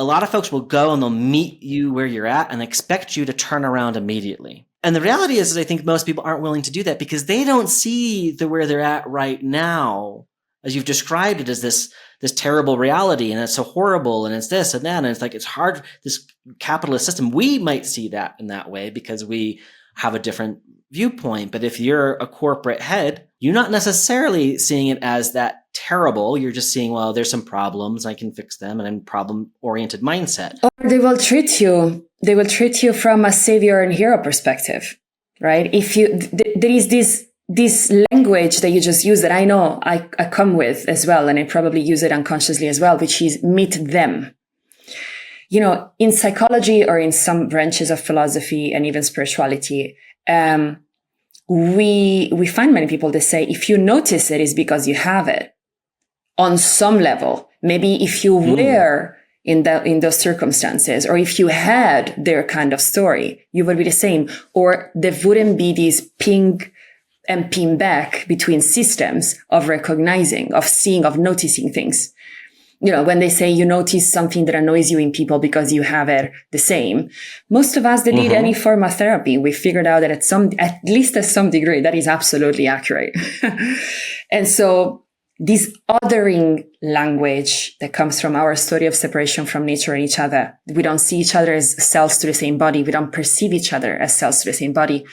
a lot of folks will go and they'll meet you where you're at and expect you to turn around immediately. And the reality is I think most people aren't willing to do that because they don't see where they're at right now, as you've described it, as this terrible reality, and it's so horrible, and it's this and that, and it's like it's hard, this capitalist system. We might see that in that way because we have a different viewpoint. But if you're a corporate head, you're not necessarily seeing it as that terrible. You're just seeing, well, there's some problems, I can fix them, and I'm problem-oriented mindset. Or they will treat you from a savior and hero perspective, right? If you, there is this language that you just use that I know I come with as well, and I probably use it unconsciously as well, which is meet them. You know, in psychology or in some branches of philosophy and even spirituality, we find many people that say, if you notice it, is because you have it on some level. Maybe if you were in those circumstances, or if you had their kind of story, you would be the same, or there wouldn't be this ping and ping back between systems of recognizing, of seeing, of noticing things. You know, when they say you notice something that annoys you in people because you have it the same, most of us that did any form of therapy, we figured out that at least to some degree, that is absolutely accurate. And so this othering language that comes from our story of separation from nature and each other, we don't see each other as cells to the same body. We don't perceive each other as cells to the same body,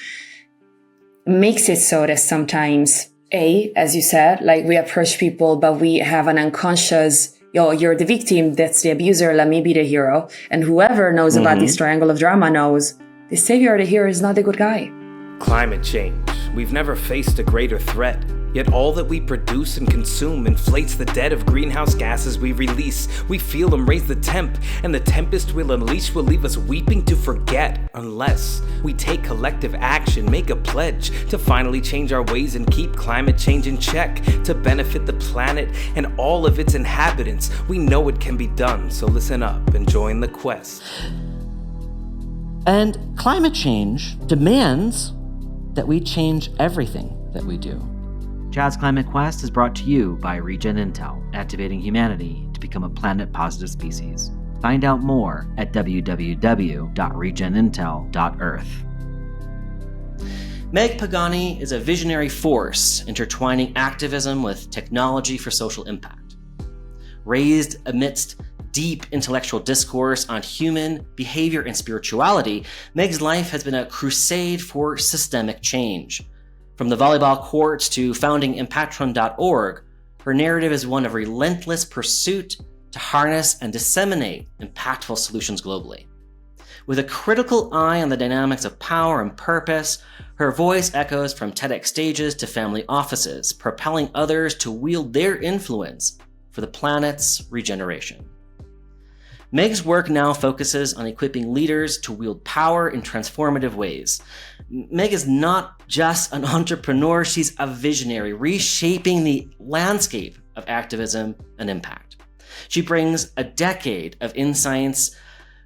makes it so that sometimes, as you said, like we approach people, but we have an unconscious, you're the victim, that's the abuser, let me be the hero. And whoever knows about this triangle of drama knows the savior or the hero is not the good guy. Climate change. We've never faced a greater threat. Yet all that we produce and consume inflates the debt of greenhouse gases we release. We feel them raise the temp, and the tempest we'll unleash will leave us weeping to forget, unless we take collective action, make a pledge to finally change our ways and keep climate change in check, to benefit the planet and all of its inhabitants. We know it can be done, so listen up and join the quest. And climate change demands that we change everything that we do. Chad's Climate Quest is brought to you by Regen Intel, activating humanity to become a planet-positive species. Find out more at www.regenintel.earth. Meg Pagani is a visionary force intertwining activism with technology for social impact. Raised amidst deep intellectual discourse on human behavior and spirituality, Meg's life has been a crusade for systemic change. From the volleyball courts to founding Impactron.org, her narrative is one of relentless pursuit to harness and disseminate impactful solutions globally. With a critical eye on the dynamics of power and purpose, her voice echoes from TEDx stages to family offices, propelling others to wield their influence for the planet's regeneration. Meg's work now focuses on equipping leaders to wield power in transformative ways. Meg is not just an entrepreneur, she's a visionary, reshaping the landscape of activism and impact. She brings a decade of insights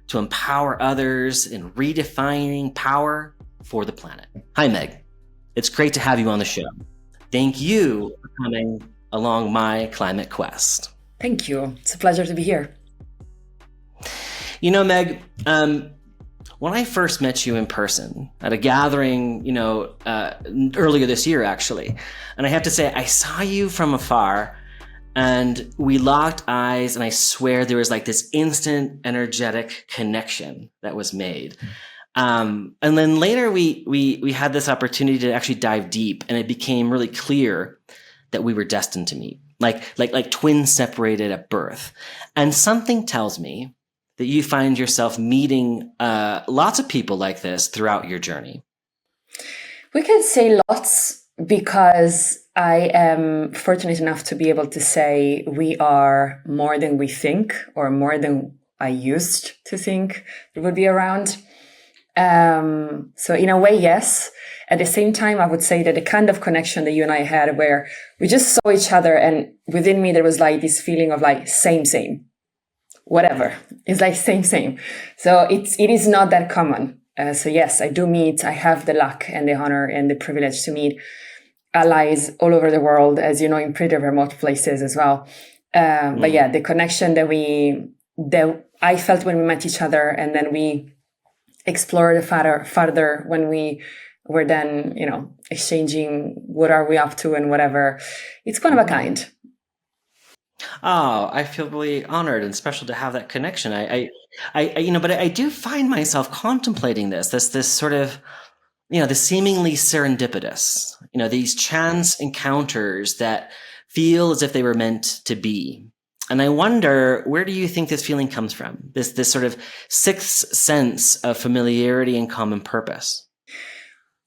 to empower others in redefining power for the planet. Hi, Meg. It's great to have you on the show. Thank you for coming along my climate quest. Thank you. It's a pleasure to be here. You know, Meg, when I first met you in person at a gathering, earlier this year, actually, and I have to say, I saw you from afar and we locked eyes, and I swear there was like this instant energetic connection that was made. And then later we had this opportunity to actually dive deep, and it became really clear that we were destined to meet, like twins separated at birth. And something tells me that you find yourself meeting lots of people like this throughout your journey. We can say lots because I am fortunate enough to be able to say we are more than we think, or more than I used to think it would be around. So in a way, yes. At the same time, I would say that the kind of connection that you and I had, where we just saw each other, and within me there was like this feeling of like same. Whatever. It's like same. So it is not that common. So yes, I do meet, I have the luck and the honor and the privilege to meet allies all over the world, as you know, in pretty remote places as well. But yeah, the connection that I felt when we met each other, and then we explored further when we were then, exchanging what are we up to and whatever. It's one of a kind. Oh, I feel really honored and special to have that connection. But I do find myself contemplating this sort of, the seemingly serendipitous, these chance encounters that feel as if they were meant to be. And I wonder, where do you think this feeling comes from? This sort of sixth sense of familiarity and common purpose?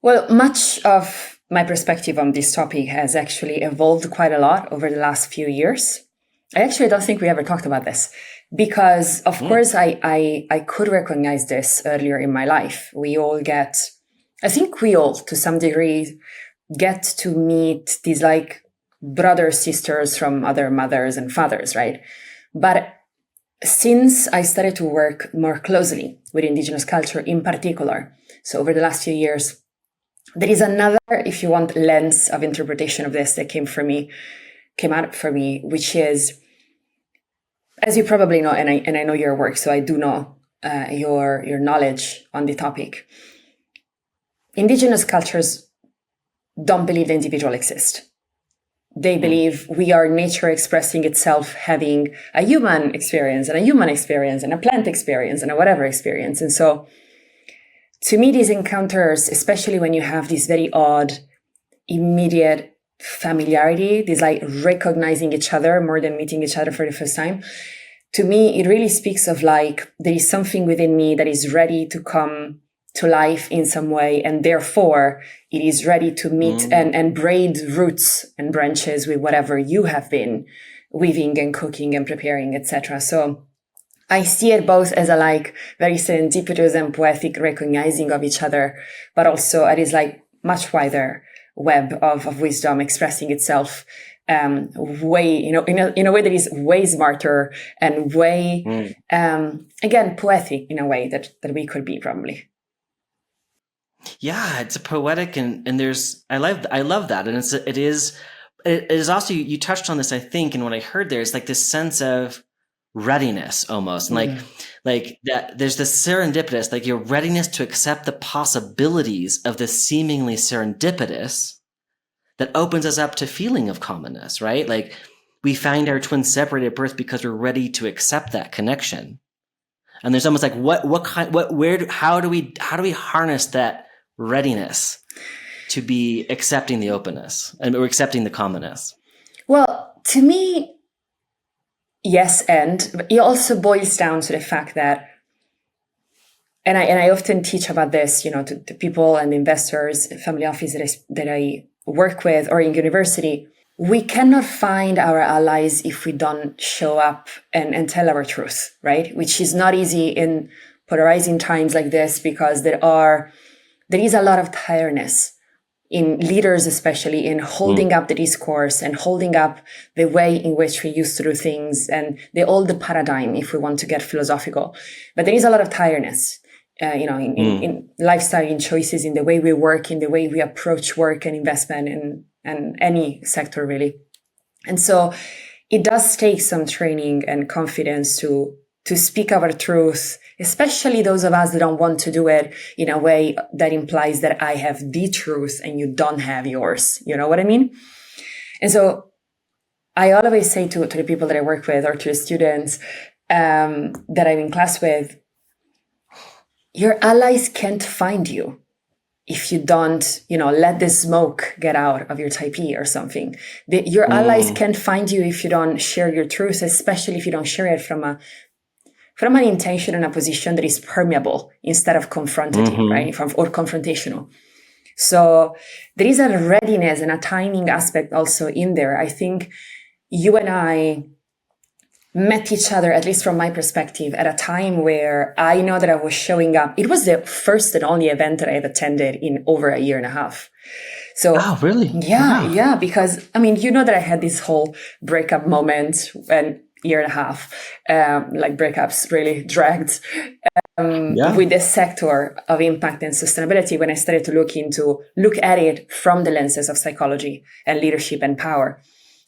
Well, much of my perspective on this topic has actually evolved quite a lot over the last few years. I actually don't think we ever talked about this because, of course, I could recognize this earlier in my life. I think we all, to some degree, get to meet these like brothers, sisters from other mothers and fathers, right? But since I started to work more closely with Indigenous culture in particular, so over the last few years, there is another, if you want, lens of interpretation of this that came out for me, which is, as you probably know, and I know your work, so I do know your knowledge on the topic. Indigenous cultures don't believe the individual exists. They believe we are nature expressing itself, having a human experience and a human experience and a plant experience and a whatever experience. And so to me, these encounters, especially when you have this very odd, immediate familiarity, this like recognizing each other more than meeting each other for the first time, to me, it really speaks of like, there is something within me that is ready to come to life in some way, and therefore it is ready to meet and braid roots and branches with whatever you have been weaving and cooking and preparing, etc. So I see it both as a like very serendipitous and poetic recognizing of each other, but also it is like much wider web of wisdom expressing itself way, in a way that is way smarter and way, again, poetic in a way that we could be probably. Yeah, it's a poetic and I love that. And it is also, you touched on this, I think, and what I heard there is like this sense of readiness almost. And like that there's this serendipitous, like your readiness to accept the possibilities of the seemingly serendipitous that opens us up to feeling of commonness, right? Like we find our twins separated at birth because we're ready to accept that connection. And there's almost like how do we harness that readiness to be accepting the openness and or accepting the commonness? Well, to me, yes, but it also boils down to the fact that, and I often teach about this, to people and investors, family office that I work with, or in university, we cannot find our allies if we don't show up and tell our truth, right? Which is not easy in polarizing times like this, because there is a lot of tiredness in leaders, especially in holding up the discourse and holding up the way in which we used to do things and the old paradigm, if we want to get philosophical. But there is a lot of tiredness, in lifestyle, in choices, in the way we work, in the way we approach work and investment and any sector really. And so it does take some training and confidence to speak our truth, especially those of us that don't want to do it in a way that implies that I have the truth and you don't have yours. You know what I mean? And so I always say to the people that I work with, or to the students that I'm in class with, your allies can't find you if you don't, let the smoke get out of your typee or something. Your allies can't find you if you don't share your truth, especially if you don't share it from an intention and a position that is permeable instead of confrontative, right? Or confrontational. So there is a readiness and a timing aspect also in there. I think you and I met each other, at least from my perspective, at a time where I know that I was showing up. It was the first and only event that I've attended in over a year and a half. So, oh, really? Yeah, because that I had this whole breakup moment and year and a half, like breakups really dragged with this sector of impact and sustainability when I started to look at it from the lenses of psychology and leadership and power.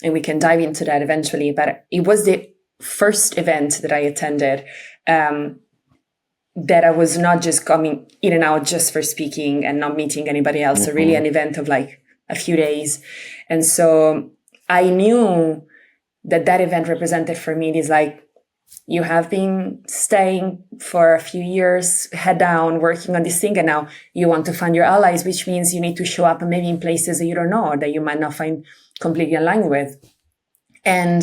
And we can dive into that eventually. But it was the first event that I attended, that I was not just coming in and out just for speaking and not meeting anybody else. So really an event of like a few days. And so I knew that event represented for me this like, you have been staying for a few years, head down, working on this thing, and now you want to find your allies, which means you need to show up maybe in places that you don't know or that you might not find completely aligned with. And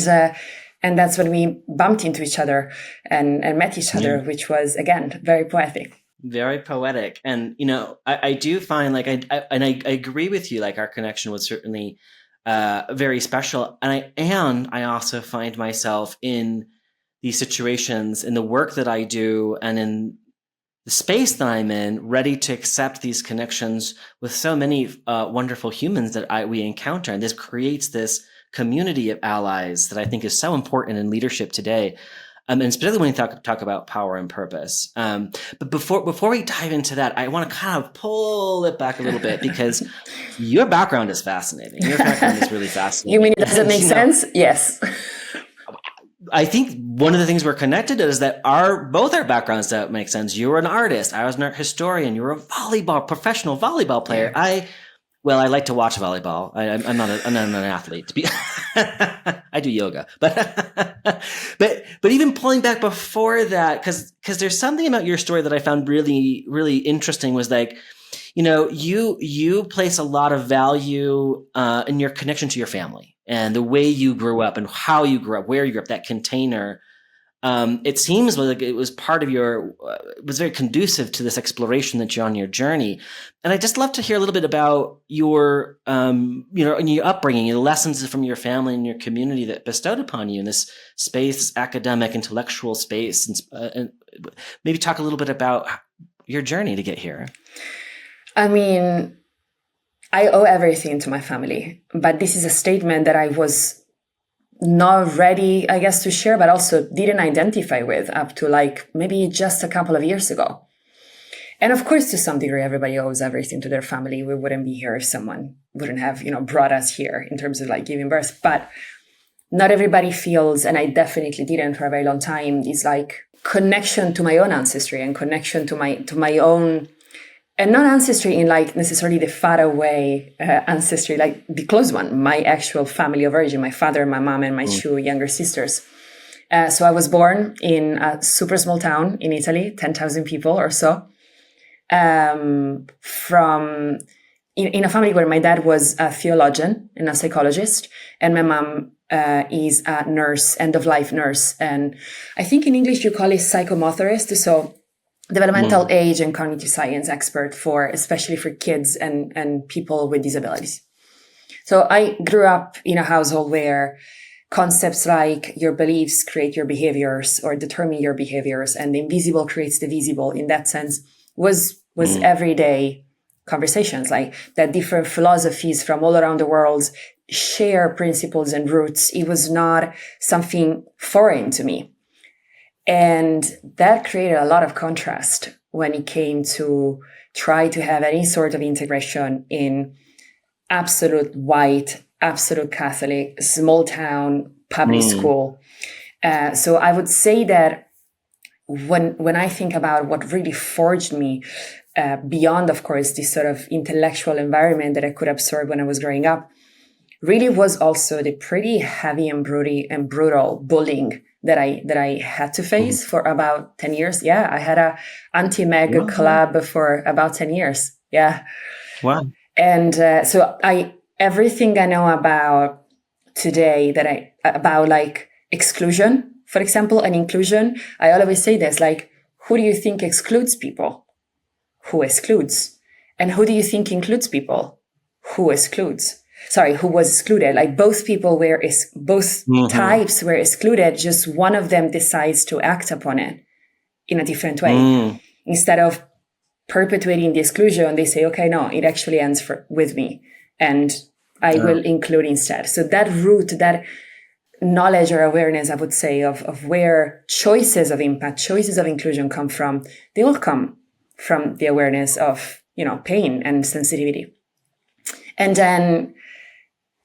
that's when we bumped into each other and met each other, which was, again, very poetic. Very poetic. And, you know, I do find like, I agree with you, like our connection was certainly very special. And I also find myself in these situations, in the work that I do and in the space that I'm in, ready to accept these connections with so many wonderful humans that we encounter. And this creates this community of allies that I think is so important in leadership today. And especially when you talk about power and purpose. But before we dive into that, I want to kind of pull it back a little bit because your background is fascinating. Your background is really fascinating. You mean it doesn't make sense? Yes. I think one of the things we're connected to is that both our backgrounds don't make sense. You were an artist. I was an art historian. You were a professional volleyball player. I like to watch volleyball. I'm not an athlete. I do yoga, but even pulling back before that, because there's something about your story that I found really, really interesting. Was like, you know, you place a lot of value in your connection to your family and the way you grew up and how you grew up, where you grew up. That container. It seems like it was part of it was very conducive to this exploration that you're on your journey. And I'd just love to hear a little bit about your, and your upbringing, the lessons from your family and your community that bestowed upon you in this space, this academic, intellectual space, and maybe talk a little bit about your journey to get here. I mean, I owe everything to my family, but this is a statement that I was not ready, I guess, to share, but also didn't identify with up to like maybe just a couple of years ago. And of course, to some degree, everybody owes everything to their family. We wouldn't be here if someone wouldn't have, brought us here in terms of like giving birth. But not everybody feels, and I definitely didn't for a very long time, is like connection to my own ancestry and connection to my own. And not ancestry in like necessarily the far away ancestry, like the close one, my actual family of origin, my father, my mom, and my two younger sisters. So I was born in a super small town in Italy, 10,000 people or so, in a family where my dad was a theologian and a psychologist, and my mom is a nurse, end-of-life nurse. And I think in English you call it psychomotorist, so developmental age and cognitive science expert especially for kids and people with disabilities. So I grew up in a household where concepts like your beliefs create your behaviors or determine your behaviors, and the invisible creates the visible, in that sense, was everyday conversations, like that different philosophies from all around the world share principles and roots. It was not something foreign to me. And that created a lot of contrast when it came to try to have any sort of integration in absolute white, absolute Catholic, small town, public school. So I would say that when I think about what really forged me, beyond, of course, this sort of intellectual environment that I could absorb when I was growing up, really was also the pretty heavy and brutal bullying that I had to face for about 10 years. Yeah, I had a anti-Meg club for about 10 years. Yeah. Wow. And so everything I know about today about like exclusion, for example, and inclusion, I always say this, like, who do you think excludes people? Who excludes? And who do you think includes people? Who excludes? Sorry, who was excluded? Like both types were excluded. Just one of them decides to act upon it in a different way. Instead of perpetuating the exclusion, they say, okay, no, it actually ends with me and I will include instead. So that root, that knowledge or awareness, I would say, of where choices of impact, choices of inclusion come from, they all come from the awareness of, pain and sensitivity. And then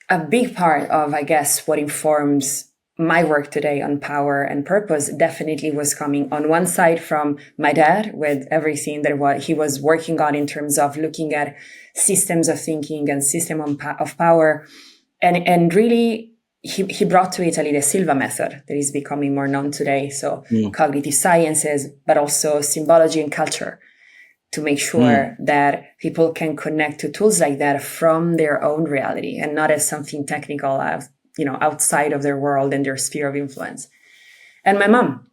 a big part of, I guess, what informs my work today on power and purpose definitely was coming on one side from my dad with everything that he was working on in terms of looking at systems of thinking and system of power. And really, he brought to Italy the Silva method that is becoming more known today. So cognitive sciences, but also symbology and culture, to make sure that people can connect to tools like that from their own reality and not as something technical, outside of their world and their sphere of influence. And my mom.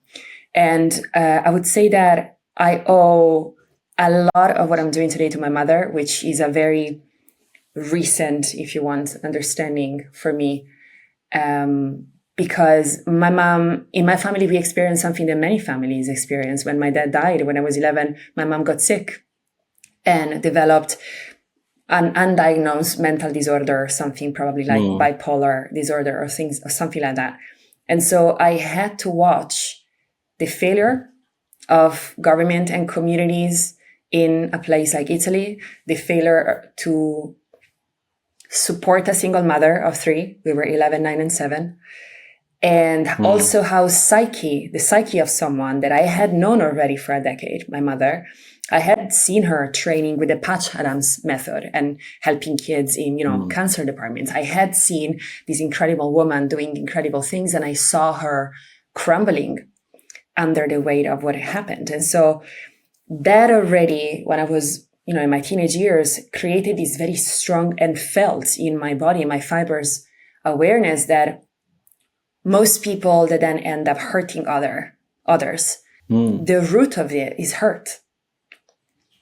And I would say that I owe a lot of what I'm doing today to my mother, which is a very recent, if you want, understanding for me. Because my mom, in my family, we experienced something that many families experience. When my dad died, when I was 11, my mom got sick and developed an undiagnosed mental disorder, something probably like bipolar disorder or something like that. And so I had to watch the failure of government and communities in a place like Italy, the failure to support a single mother of 3. We were 11, 9, and 7. And also how the psyche of someone that I had known already for a decade, my mother, I had seen her training with the Patch Adams method and helping kids in, cancer departments. I had seen this incredible woman doing incredible things, and I saw her crumbling under the weight of what had happened. And so that already, when I was, in my teenage years, created this very strong and felt in my body, in my fibers, awareness that most people that then end up hurting others, the root of it is hurt.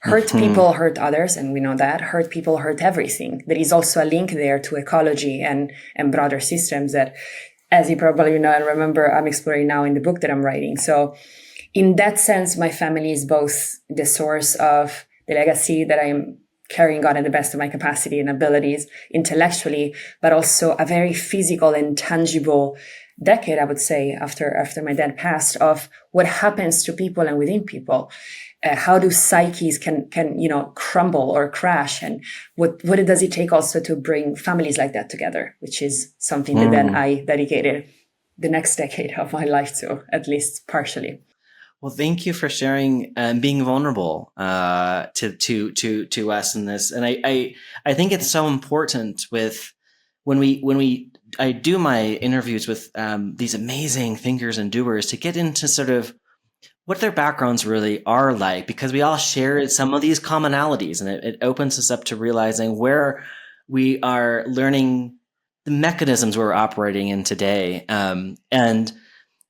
Hurt people hurt others, and we know that. Hurt people hurt everything. There is also a link there to ecology and broader systems that, as you probably know and remember, I'm exploring now in the book that I'm writing. So in that sense, my family is both the source of the legacy that I'm carrying on at the best of my capacity and abilities intellectually, but also a very physical and tangible decade, I would say, after my dad passed, of what happens to people and within people. How do psyches can crumble or crash, and what does it take also to bring families like that together, which is something that then I dedicated the next decade of my life to, at least partially. Well, thank you for sharing and being vulnerable to us in this. And I think it's so important with when I do my interviews with these amazing thinkers and doers to get into sort of what their backgrounds really are like, because we all share some of these commonalities, and it opens us up to realizing where we are learning the mechanisms we're operating in today. And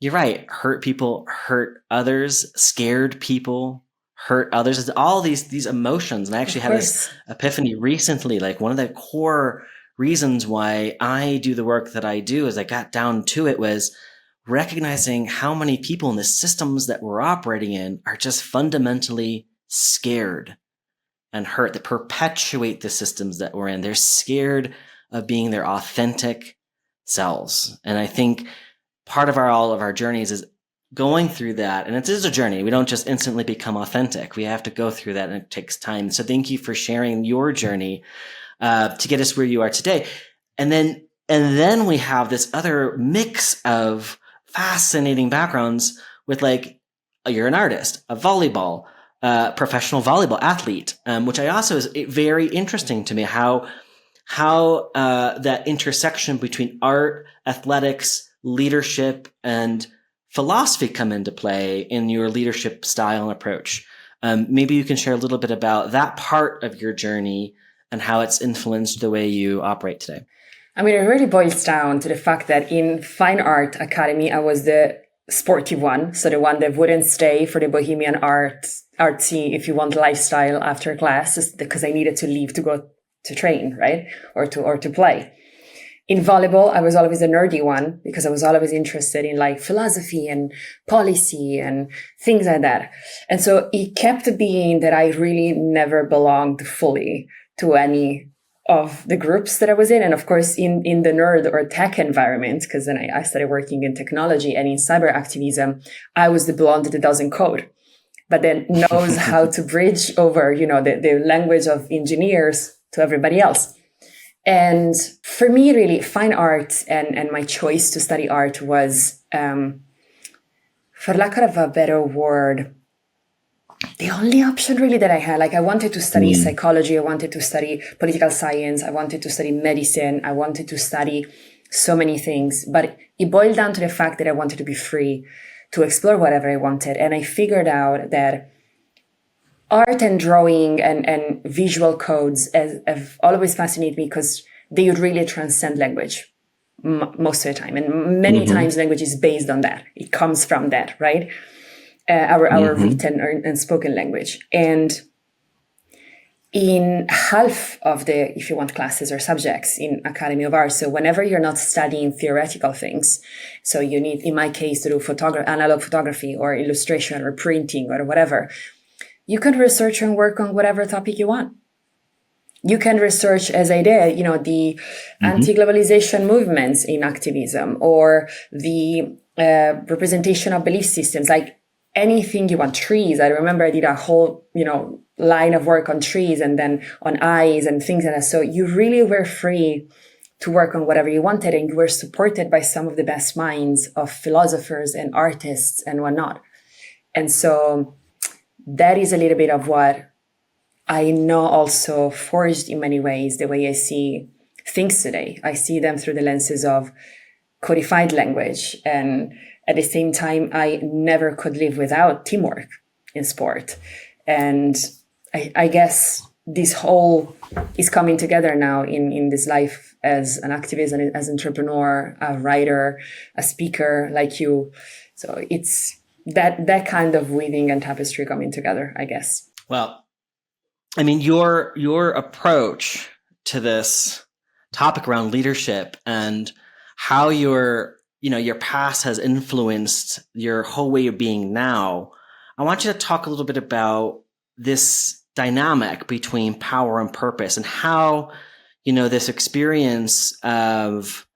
you're right, hurt people hurt others, scared people hurt others. It's all these emotions. And I actually had this epiphany recently, like one of the core reasons why I do the work that I do, as I got down to it, was recognizing how many people in the systems that we're operating in are just fundamentally scared and hurt, that perpetuate the systems that we're in. They're scared of being their authentic selves. And I think part of all of our journeys is going through that. And it is a journey. We don't just instantly become authentic. We have to go through that, and it takes time. So thank you for sharing your journey to get us where you are today. And then we have this other mix of fascinating backgrounds with, like, you're an artist, a professional volleyball athlete, which I also is very interesting to me, how that intersection between art, athletics, leadership, and philosophy come into play in your leadership style and approach. Maybe you can share a little bit about that part of your journey and how it's influenced the way you operate today. I mean, it really boils down to the fact that in Fine Art Academy, I was the sporty one. So the one that wouldn't stay for the bohemian artsy, if you want, lifestyle after class, because I needed to leave to go to train, right? Or to play. In volleyball, I was always the nerdy one because I was always interested in like philosophy and policy and things like that. And so it kept being that I really never belonged fully to any of the groups that I was in. And of course, in the nerd or tech environment, because then I started working in technology and in cyber activism, I was the blonde that doesn't code, but then knows how to bridge over, the language of engineers to everybody else. And for me, really, fine art and my choice to study art was, for lack of a better word, the only option really that I had. Like, I wanted to study psychology, I wanted to study political science, I wanted to study medicine, I wanted to study so many things, but it boiled down to the fact that I wanted to be free to explore whatever I wanted. And I figured out that art and drawing and visual codes have always fascinated me because they really transcend language most of the time. And many times language is based on that. It comes from that, right? Our written and spoken language. And in half of the, if you want, classes or subjects in Academy of Arts, so whenever you're not studying theoretical things, so you need, in my case, to do analog photography or illustration or printing or whatever, you can research and work on whatever topic you want. You can research, as I did, the anti-globalization movements in activism, or the representation of belief systems, like anything you want. Trees. I remember I did a whole, line of work on trees and then on eyes and things like that. So you really were free to work on whatever you wanted, and you were supported by some of the best minds of philosophers and artists and whatnot. And so that is a little bit of what I know also forged in many ways the way I see things today. I see them through the lenses of codified language. And at the same time, I never could live without teamwork in sport. And I guess this whole is coming together now in this life as an activist and as an entrepreneur, a writer, a speaker like you. So it's that kind of weaving and tapestry coming together, I guess. Well, I mean, your approach to this topic around leadership and how your past has influenced your whole way of being now, I want you to talk a little bit about this dynamic between power and purpose, and how, this experience of,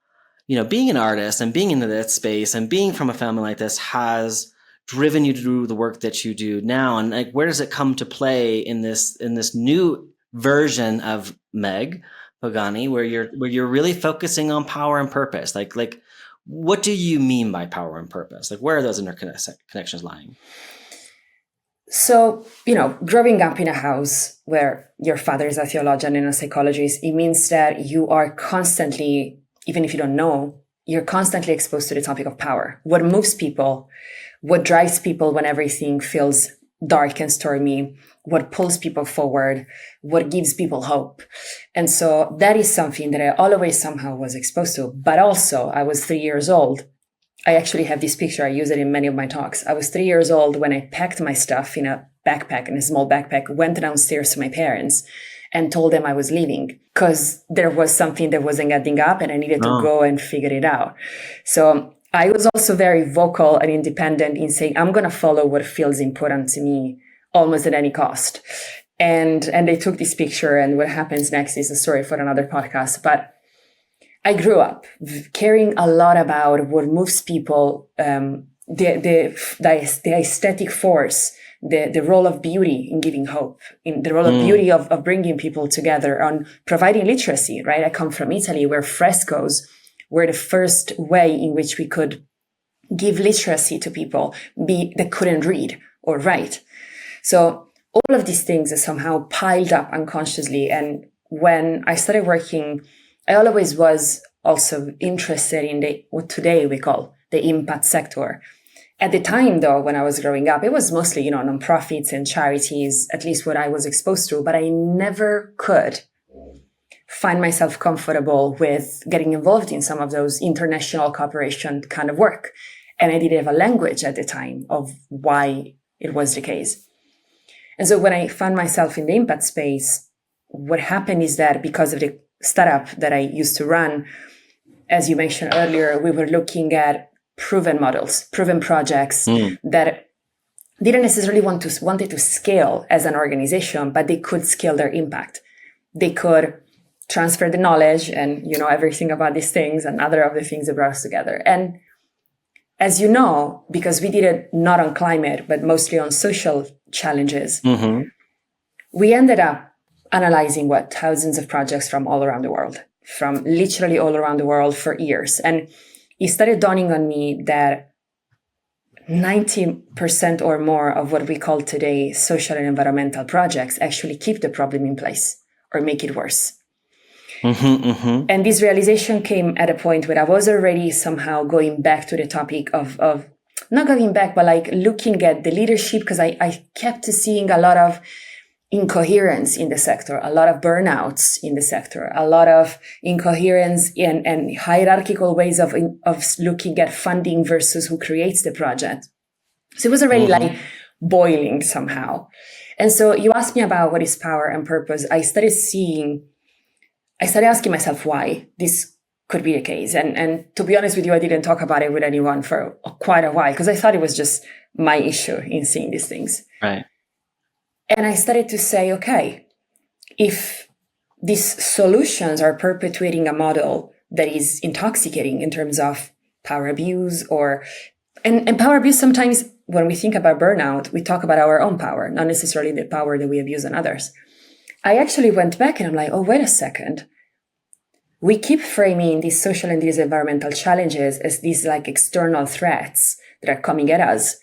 being an artist and being into that space and being from a family like this has driven you to do the work that you do now. And like, where does it come to play in this new version of Meg Pagani, where you're really focusing on power and purpose? Like, what do you mean by power and purpose? Like, where are those interconnections lying? So, growing up in a house where your father is a theologian and a psychologist, it means that you are constantly, even if you don't know, you're constantly exposed to the topic of power. What moves people, what drives people when everything feels dark and stormy, what pulls people forward, what gives people hope. And so that is something that I always somehow was exposed to. But also, I was 3 years old. I actually have this picture. I use it in many of my talks. I was 3 years old when I packed my stuff in a small backpack, went downstairs to my parents and told them I was leaving because there was something that wasn't adding up and I needed to go and figure it out. So I was also very vocal and independent in saying, I'm going to follow what feels important to me almost at any cost. And they took this picture, and what happens next is a story for another podcast. But I grew up caring a lot about what moves people, the aesthetic force, the role of beauty in giving hope, in the role of beauty of bringing people together, on providing literacy, right? I come from Italy, where frescoes were the first way in which we could give literacy to people that couldn't read or write. So all of these things are somehow piled up unconsciously. And when I started working, I always was also interested in what today we call the impact sector. At the time, though, when I was growing up, it was mostly, nonprofits and charities, at least what I was exposed to, but I never could find myself comfortable with getting involved in some of those international cooperation kind of work. And I didn't have a language at the time of why it was the case. And so when I found myself in the impact space, what happened is that because of the startup that I used to run, as you mentioned earlier, we were looking at proven models, proven projects that didn't necessarily wanted to scale as an organization, but they could scale their impact. They could transfer the knowledge and, everything about these things and other of the things that brought us together. And as you know, because we did it not on climate, but mostly on social challenges, we ended up analyzing thousands of projects from all around the world, from literally all around the world for years. And it started dawning on me that 90% or more of what we call today social and environmental projects actually keep the problem in place or make it worse. And this realization came at a point where I was already somehow going back to the topic of not going back, but like looking at the leadership, because I kept seeing a lot of incoherence in the sector, a lot of burnouts in the sector, a lot of incoherence and hierarchical ways of looking at funding versus who creates the project. So it was already like boiling somehow. And so you asked me about what is power and purpose. I started asking myself why this could be the case. And to be honest with you, I didn't talk about it with anyone for quite a while because I thought it was just my issue in seeing these things. Right. And I started to say, okay, if these solutions are perpetuating a model that is intoxicating in terms of power abuse and power abuse, sometimes when we think about burnout, we talk about our own power, not necessarily the power that we abuse on others. I actually went back and I'm like, oh, wait a second. We keep framing these social and these environmental challenges as these like external threats that are coming at us.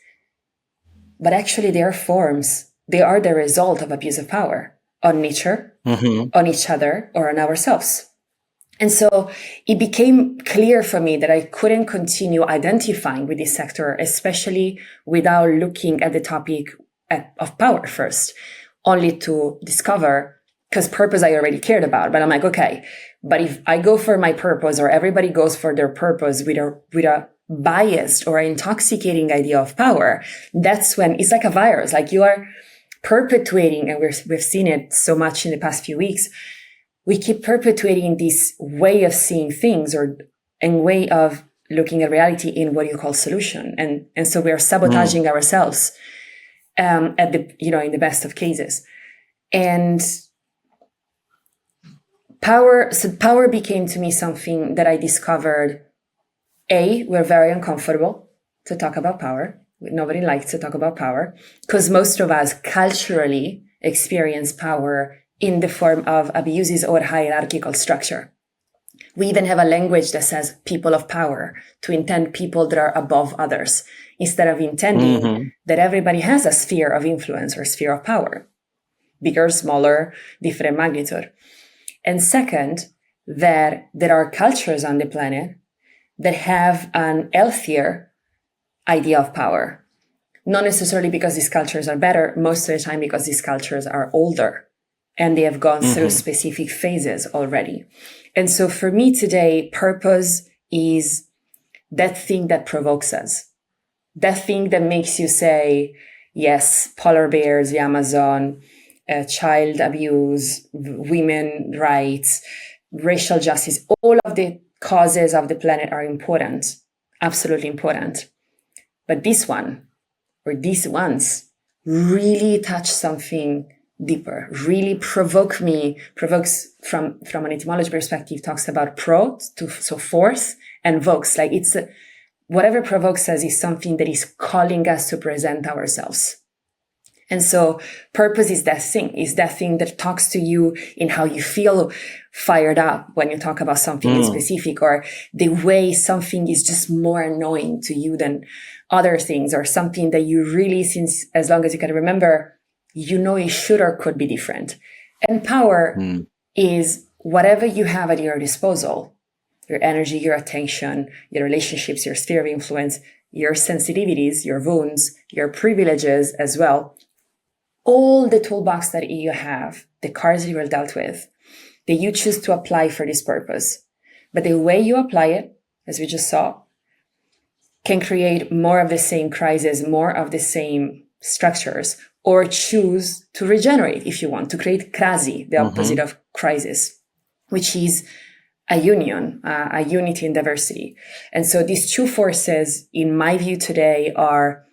But actually they are forms. They are the result of abuse of power on nature, on each other, or on ourselves. And so it became clear for me that I couldn't continue identifying with this sector, especially without looking at the topic of power first, only to discover, because purpose I already cared about. But I'm like, okay, but if I go for my purpose or everybody goes for their purpose with a biased or intoxicating idea of power, that's when it's like a virus, like you are perpetuating, and we've seen it so much in the past few weeks. We keep perpetuating this way of seeing things and way of looking at reality in what you call solution. And so we are sabotaging ourselves in the best of cases. And power became to me something that I discovered. We're very uncomfortable to talk about power. Nobody likes to talk about power because most of us culturally experience power in the form of abuses or hierarchical structure. We even have a language that says people of power to intend people that are above others instead of intending that everybody has a sphere of influence or sphere of power, bigger, smaller, different magnitude. And second, that there are cultures on the planet that have an healthier idea of power. Not necessarily because these cultures are better, most of the time because these cultures are older and they have gone through specific phases already. And so for me today, purpose is that thing that provokes us. That thing that makes you say, yes, polar bears, the Amazon, child abuse, women rights, racial justice, all of the causes of the planet are important, absolutely important. But this one, or these ones, really touch something deeper, really provokes from an etymology perspective, talks about so force, and vokes, like it's whatever provokes us is something that is calling us to present ourselves. And so purpose is that thing that talks to you in how you feel fired up when you talk about something specific, or the way something is just more annoying to you than other things, or something that you really, since as long as you can remember, it should or could be different. And power is whatever you have at your disposal, your energy, your attention, your relationships, your sphere of influence, your sensitivities, your wounds, your privileges as well. All the toolbox that you have, the cards you were dealt with, that you choose to apply for this purpose. But the way you apply it, as we just saw, can create more of the same crises, more of the same structures, or choose to regenerate if you want, to create crasi, the opposite of crisis, which is a union, a unity in diversity. And so these two forces, in my view today, are,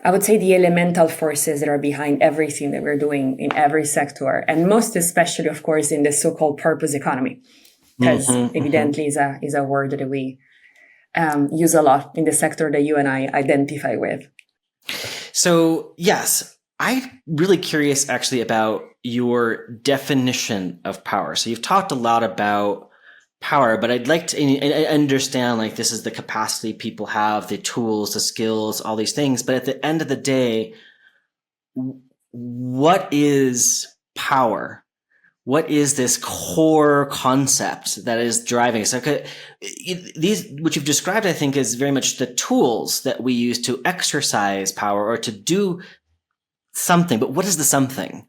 I would say, the elemental forces that are behind everything that we're doing in every sector, and most especially, of course, in the so-called purpose economy, because evidently is a word that we use a lot in the sector that you and I identify with. So, yes, I'm really curious actually about your definition of power. So you've talked a lot about power, but I'd like to I understand like this is the capacity people have, the tools, the skills, all these things. But at the end of the day, what is power? What is this core concept that is driving us? Okay, these, what you've described, I think, is very much the tools that we use to exercise power or to do something. But what is the something?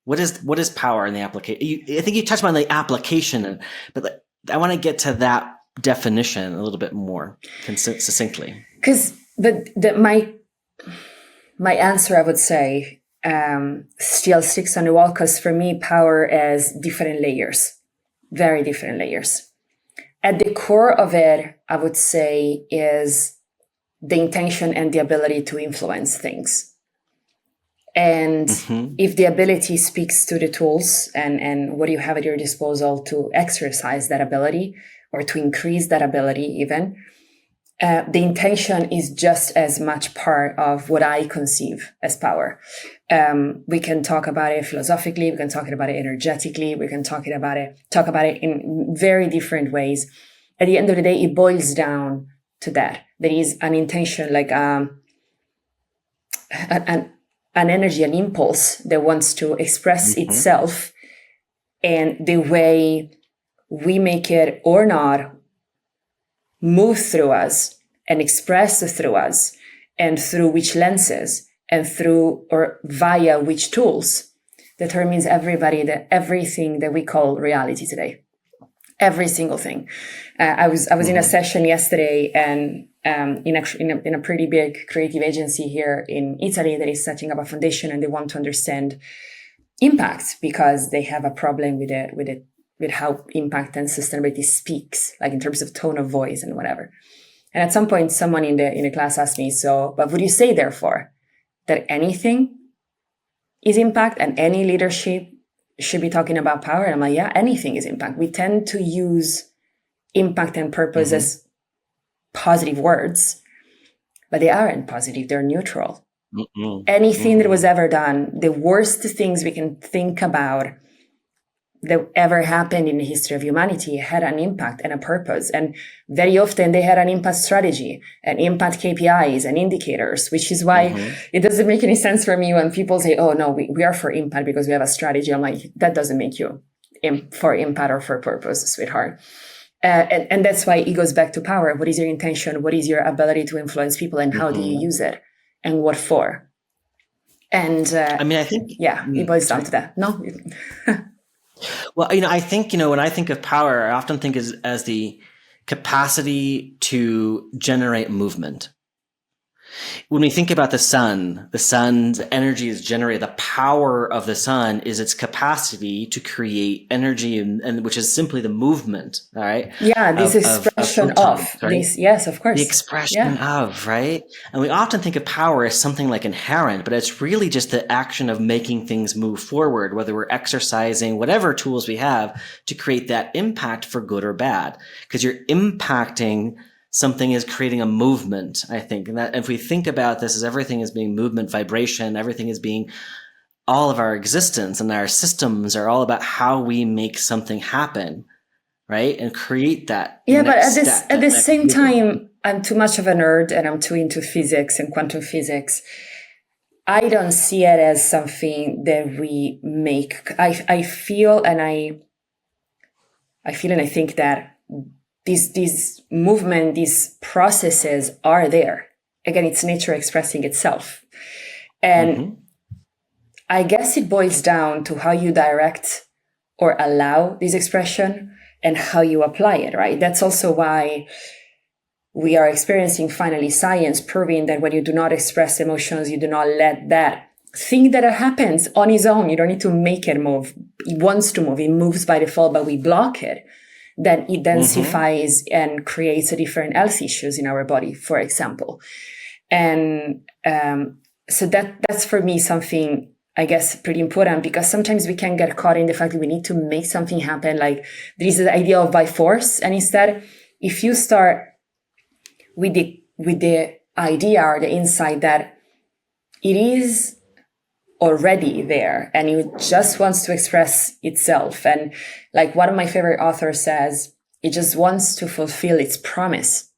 What is power in the application? I think you touched on the application, but I want to get to that definition a little bit more succinctly. Because my answer, I would say, still sticks on the wall, because for me, power is different layers, very different layers. At the core of it, I would say, is the intention and the ability to influence things. And if the ability speaks to the tools and what you have at your disposal to exercise that ability or to increase that ability even, the intention is just as much part of what I conceive as power. We can talk about it philosophically, we can talk about it energetically, we can talk about it in very different ways. At the end of the day, it boils down to that. There is an intention, like an energy, an impulse that wants to express itself, and the way we make it or not move through us and express through us, and through which lenses and through or via which tools determines everything that we call reality today. Every single thing. I was in a session yesterday, and in a pretty big creative agency here in Italy that is setting up a foundation, and they want to understand impact because they have a problem with how impact and sustainability speaks, like in terms of tone of voice and whatever. And at some point, someone in the class asked me, "So, but would you say therefore that anything is impact and any leadership should be talking about power?" And I'm like, yeah, anything is impact. We tend to use impact and purpose as positive words, but they aren't positive. They're neutral. Anything that was ever done, the worst things we can think about that ever happened in the history of humanity had an impact and a purpose. And very often they had an impact strategy and impact KPIs and indicators, which is why it doesn't make any sense for me when people say, "Oh no, we are for impact because we have a strategy." I'm like, that doesn't make you for impact or for purpose, sweetheart. And that's why it goes back to power. What is your intention? What is your ability to influence people, and how do you use it, and what for? And I mean, I think, it boils down to that. No. Well, I think, when I think of power, I often think as the capacity to generate movement. When we think about the sun's energy is generated. The power of the sun is its capacity to create energy, and which is simply the movement. All right. Yeah, this expression of this. Yes, of course. The expression of, right? And we often think of power as something like inherent, but it's really just the action of making things move forward, whether we're exercising whatever tools we have to create that impact for good or bad, because you're impacting something, is creating a movement, I think. And that if we think about this as everything is being movement, vibration, everything is being, all of our existence and our systems are all about how we make something happen, right? And create that. Yeah, but at the same time, I'm too much of a nerd and I'm too into physics and quantum physics. I don't see it as something that we make. I feel and I think that these movement, these processes are there. Again, it's nature expressing itself. And I guess it boils down to how you direct or allow this expression and how you apply it, right? That's also why we are experiencing finally science proving that when you do not express emotions, you do not let that thing that happens on its own. You don't need to make it move. It wants to move. It moves by default, but we block it. Then it densifies and creates a different health issues in our body, for example. And so that's for me something, I guess, pretty important, because sometimes we can get caught in the fact that we need to make something happen. Like there is the idea of by force. And instead, if you start with the idea or the insight that it is already there and it just wants to express itself. And like one of my favorite authors says, It just wants to fulfill its promise.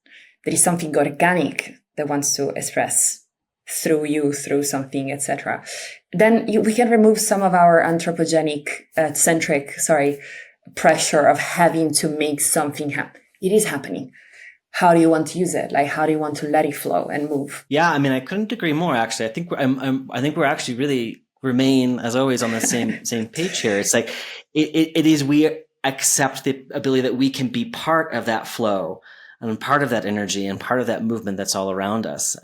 There is something organic that wants to express through you, through something, etc. Then we can remove some of our anthropogenic, pressure of having to make something happen. It is happening. How do you want to use it? Like, how do you want to let it flow and move? Yeah, I mean, I couldn't agree more. Actually, I think I think we're actually really remain, as always, on the same page here. It's like it is we accept the ability that we can be part of that flow and part of that energy and part of that movement that's all around us.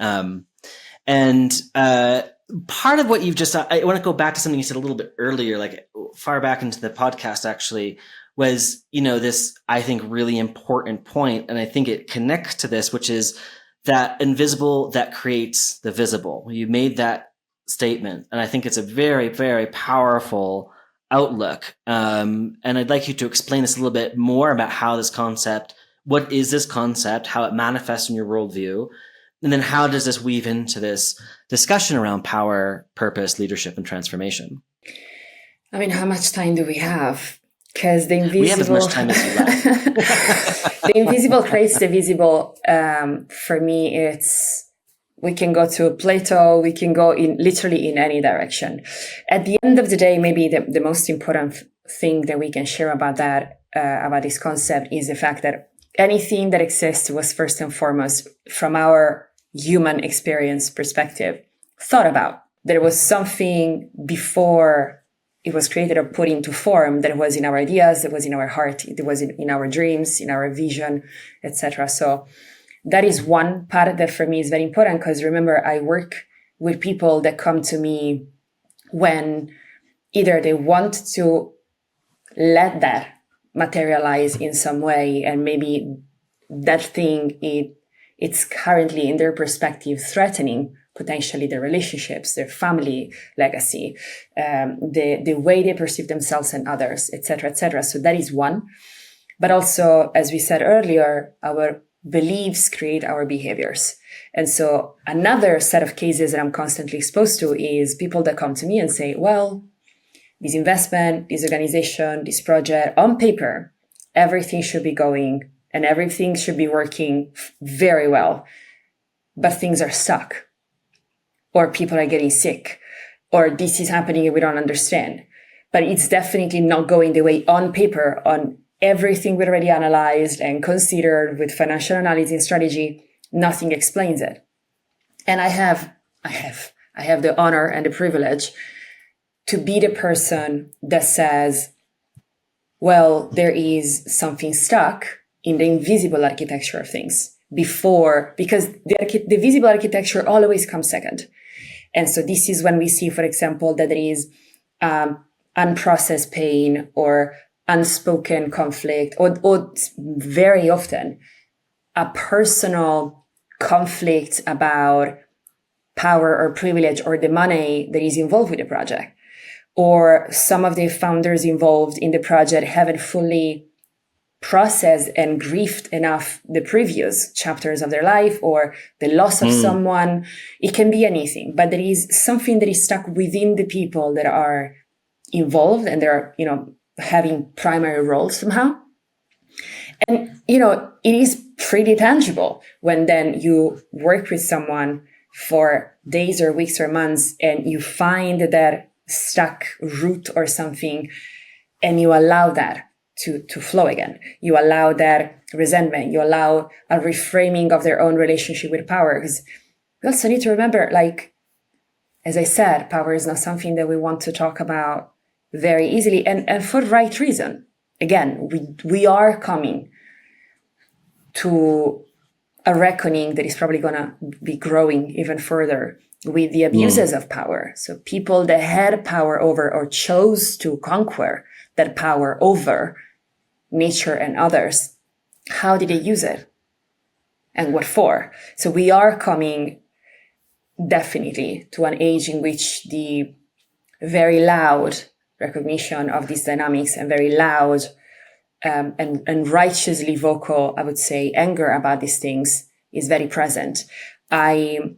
And part of what you've just, I want to go back to something you said a little bit earlier, like far back into the podcast, actually, was, this, I think, really important point. And I think it connects to this, which is that invisible that creates the visible. You made that statement. And I think it's a very, very powerful outlook. And I'd like you to explain this a little bit more about how this concept, what is this concept, how it manifests in your worldview, and then how does this weave into this discussion around power, purpose, leadership, and transformation? I mean, how much time do we have? Because the invisible... We have as much time as you like. The invisible creates the visible. For me, we can go to Plato, we can go literally in any direction. At the end of the day, maybe the most important thing that we can share about about this concept is the fact that anything that exists was first and foremost, from our human experience perspective, thought about. There was something before it was created or put into form that was in our ideas, that was in our heart, it was in our dreams, in our vision, etc. So that is one part that for me is very important, because remember, I work with people that come to me when either they want to let that materialize in some way, and maybe that thing, it's currently in their perspective threatening potentially their relationships, their family legacy, the way they perceive themselves and others, etc., etc. So that is one. But also, as we said earlier, our beliefs create our behaviors. And so another set of cases that I'm constantly exposed to is people that come to me and say, well, this investment, this organization, this project, on paper, everything should be going and everything should be working very well, but things are stuck, or people are getting sick, or this is happening and we don't understand. But it's definitely not going the way on paper, on everything we already analyzed and considered with financial analysis and strategy. Nothing explains it. And I have the honor and the privilege to be the person that says, well, there is something stuck in the invisible architecture of things because the visible architecture always comes second. And so this is when we see, for example, that there is unprocessed pain or unspoken conflict, or very often a personal conflict about power or privilege or the money that is involved with the project. Or some of the founders involved in the project haven't fully processed and grieved enough the previous chapters of their life, or the loss of someone. It can be anything, but there is something that is stuck within the people that are involved, and they're, having primary roles somehow. And, it is pretty tangible when then you work with someone for days or weeks or months and you find that stuck root or something, and you allow that to flow again. You allow that resentment. You allow a reframing of their own relationship with power. Because we also need to remember, like, as I said, power is not something that we want to talk about very easily, and for the right reason. Again, we are coming to a reckoning that is probably going to be growing even further with the abuses of power. So people that had power over or chose to conquer that power over nature and others, how did they use it? And what for? So we are coming definitely to an age in which the very loud recognition of these dynamics and very loud and righteously vocal, I would say, anger about these things is very present. I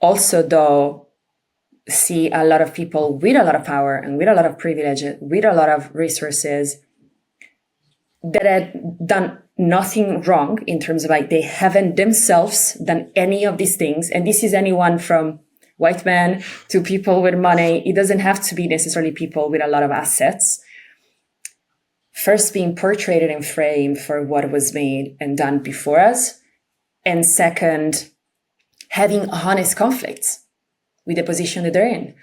also, though, see a lot of people with a lot of power and with a lot of privilege, with a lot of resources, that had done nothing wrong in terms of like they haven't themselves done any of these things. And this is anyone from white men to people with money. It doesn't have to be necessarily people with a lot of assets. First, being portrayed and framed for what was made and done before us. And second, having honest conflicts with the position that they're in.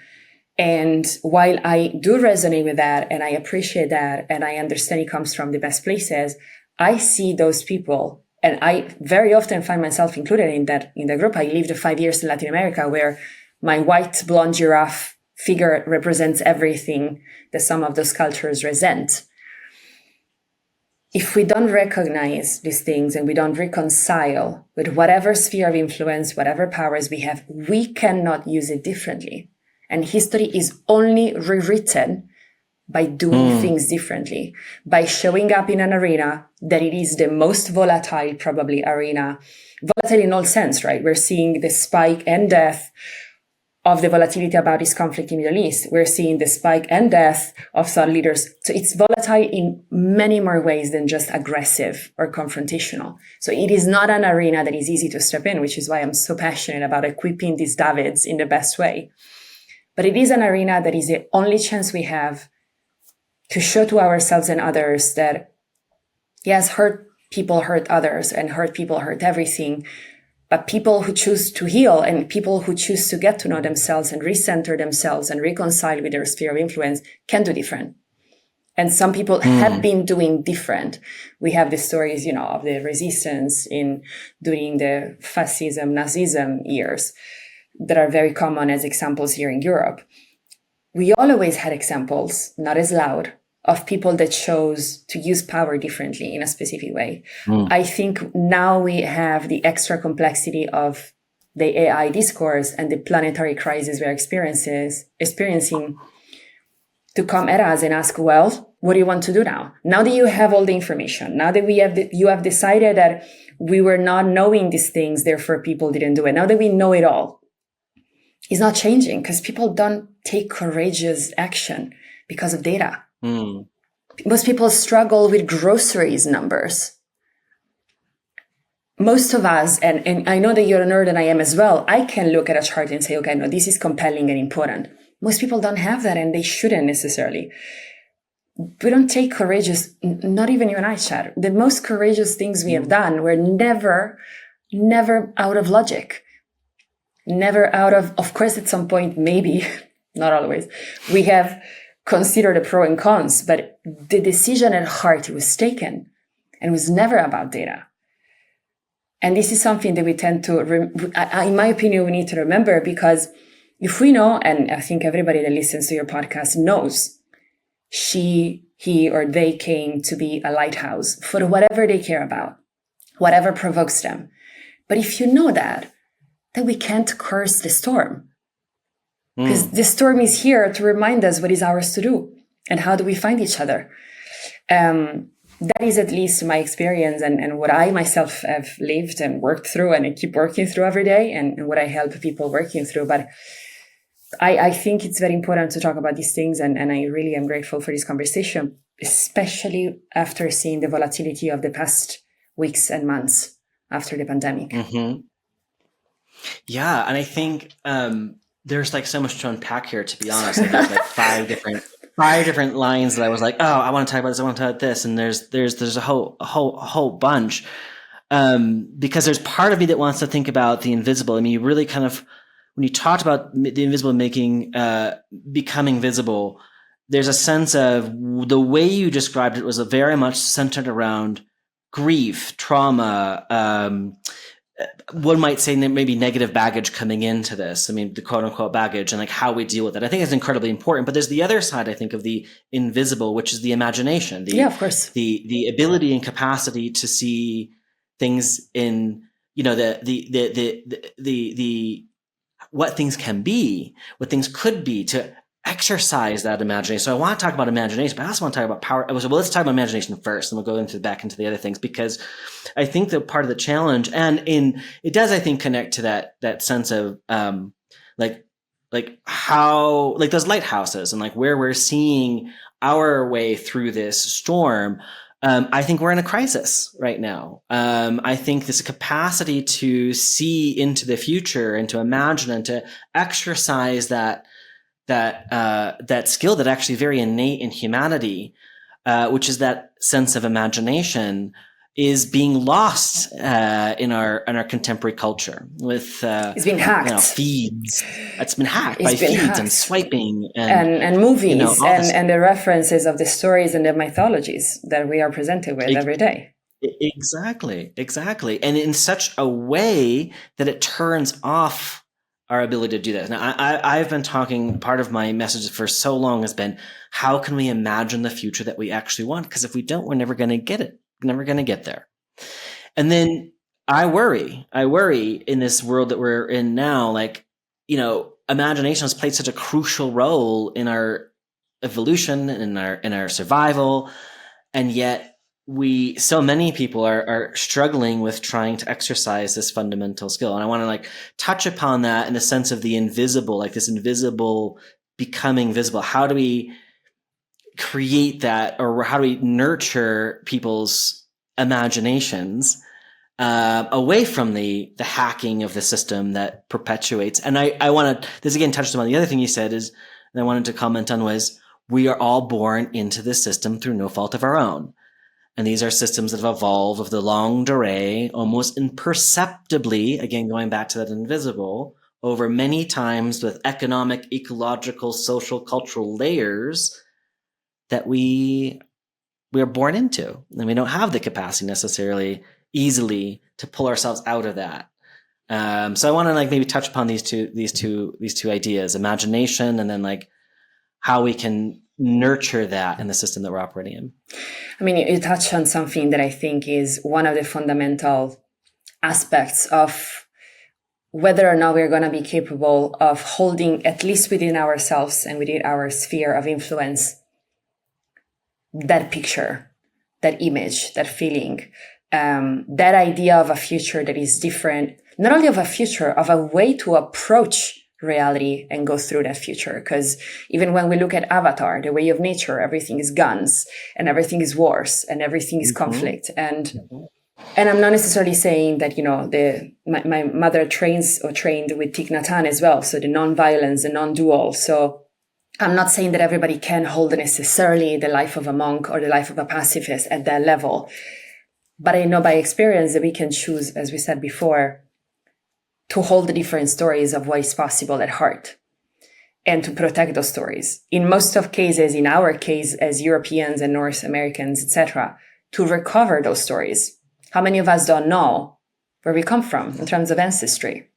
And while I do resonate with that and I appreciate that and I understand it comes from the best places, I see those people, and I very often find myself included in the group. I lived 5 years in Latin America where my white blonde giraffe figure represents everything that some of those cultures resent. If we don't recognize these things and we don't reconcile with whatever sphere of influence, whatever powers we have, we cannot use it differently. And history is only rewritten by doing things differently, by showing up in an arena that it is the most volatile, probably arena, volatile in all sense, right? We're seeing the spike and death of the volatility about this conflict in the Middle East. We're seeing the spike and death of thought leaders. So it's volatile in many more ways than just aggressive or confrontational. So it is not an arena that is easy to step in, which is why I'm so passionate about equipping these Davids in the best way. But it is an arena that is the only chance we have to show to ourselves and others that, yes, hurt people hurt others and hurt people hurt everything. But people who choose to heal and people who choose to get to know themselves and recenter themselves and reconcile with their sphere of influence can do different. And some people have been doing different. We have the stories, of the resistance during the fascism, Nazism years that are very common as examples here in Europe. We always had examples, not as loud, of people that chose to use power differently in a specific way. I think now we have the extra complexity of the AI discourse and the planetary crisis we're experiencing to come at us and ask, well, what do you want to do now? Now that you have all the information, now that you have decided that we were not knowing these things, therefore people didn't do it. Now that we know it all, it's not changing because people don't take courageous action because of data. Most people struggle with groceries numbers. Most of us, and I know that you're a nerd and I am as well, I can look at a chart and say, okay, no, this is compelling and important. Most people don't have that and they shouldn't necessarily. We don't take courageous, not even you and I, Chad. The most courageous things we have done were never out of logic. Never out of course, at some point, maybe, not always, we have considered the pro and cons, but the decision at heart was taken and was never about data. And this is something that we tend to, in my opinion, we need to remember because if we know, and I think everybody that listens to your podcast knows, he, or they came to be a lighthouse for whatever they care about, whatever provokes them. But if you know that, then we can't curse the storm. Because the storm is here to remind us what is ours to do and how do we find each other. That is at least my experience and what I myself have lived and worked through and I keep working through every day and what I help people working through. But I think it's very important to talk about these things and I really am grateful for this conversation, especially after seeing the volatility of the past weeks and months after the pandemic. Yeah, and I think there's like so much to unpack here, to be honest. Like, there's like five different lines that I was like, oh, I want to talk about this, I want to talk about this, and there's a whole bunch. Because there's part of me that wants to think about the invisible. I mean, you really kind of, when you talked about the invisible becoming visible, there's a sense of the way you described it was very much centered around grief, trauma, one might say maybe negative baggage coming into this. I mean, the quote unquote baggage and like how we deal with it. I think it's incredibly important, but there's the other side, I think, of the invisible, which is the imagination. Yeah, of course. The ability and capacity to see things in, the what things can be, what things could be, to exercise that imagination. So I want to talk about imagination, but I also want to talk about power. Well, let's talk about imagination first, and we'll go back into the other things, because I think that part of the challenge, and it does, I think, connect to that sense of like how, like those lighthouses and like where we're seeing our way through this storm. I think we're in a crisis right now. I think this capacity to see into the future and to imagine and to exercise that skill that actually very innate in humanity, which is that sense of imagination, is being lost in our contemporary culture with it's been hacked. Feeds. It's been hacked by feeds and swiping and movies and the references of the stories and the mythologies that we are presented with every day. Exactly, and in such a way that it turns off our ability to do that. Now, I've been talking, part of my message for so long has been, how can we imagine the future that we actually want? Because if we don't, we're never going to get it. We're never going to get there. And then I worry in this world that we're in now, like, imagination has played such a crucial role in our evolution and in our survival. And yet so many people are struggling with trying to exercise this fundamental skill. And I want to touch upon that in the sense of the invisible, like this invisible becoming visible. How do we create that, or how do we nurture people's imaginations away from the hacking of the system that perpetuates? And I want to, this again touched on the other thing you said is, and I wanted to comment on, was we are all born into this system through no fault of our own. And these are systems that have evolved of the longue durée, almost imperceptibly, again, going back to that invisible, over many times with economic, ecological, social, cultural layers that we are born into. And we don't have the capacity necessarily easily to pull ourselves out of that. So I want to maybe touch upon these two ideas, imagination, and then how we can nurture that in the system that we're operating in. I mean, you touched on something that I think is one of the fundamental aspects of whether or not we're going to be capable of holding, at least within ourselves and within our sphere of influence, that picture, that image, that feeling, that idea of a future that is different, not only of a future, of a way to approach reality and go through that future. Because even when we look at Avatar, the way of nature, everything is guns and everything is wars and everything is conflict. And I'm not necessarily saying that, my mother trained with Thich Nhat Hanh as well. So the non-violence, the non-dual. So I'm not saying that everybody can hold necessarily the life of a monk or the life of a pacifist at that level. But I know by experience that we can choose, as we said before, to hold the different stories of what is possible at heart and to protect those stories. In most of cases, in our case, as Europeans and North Americans, etc., to recover those stories. How many of us don't know where we come from in terms of ancestry?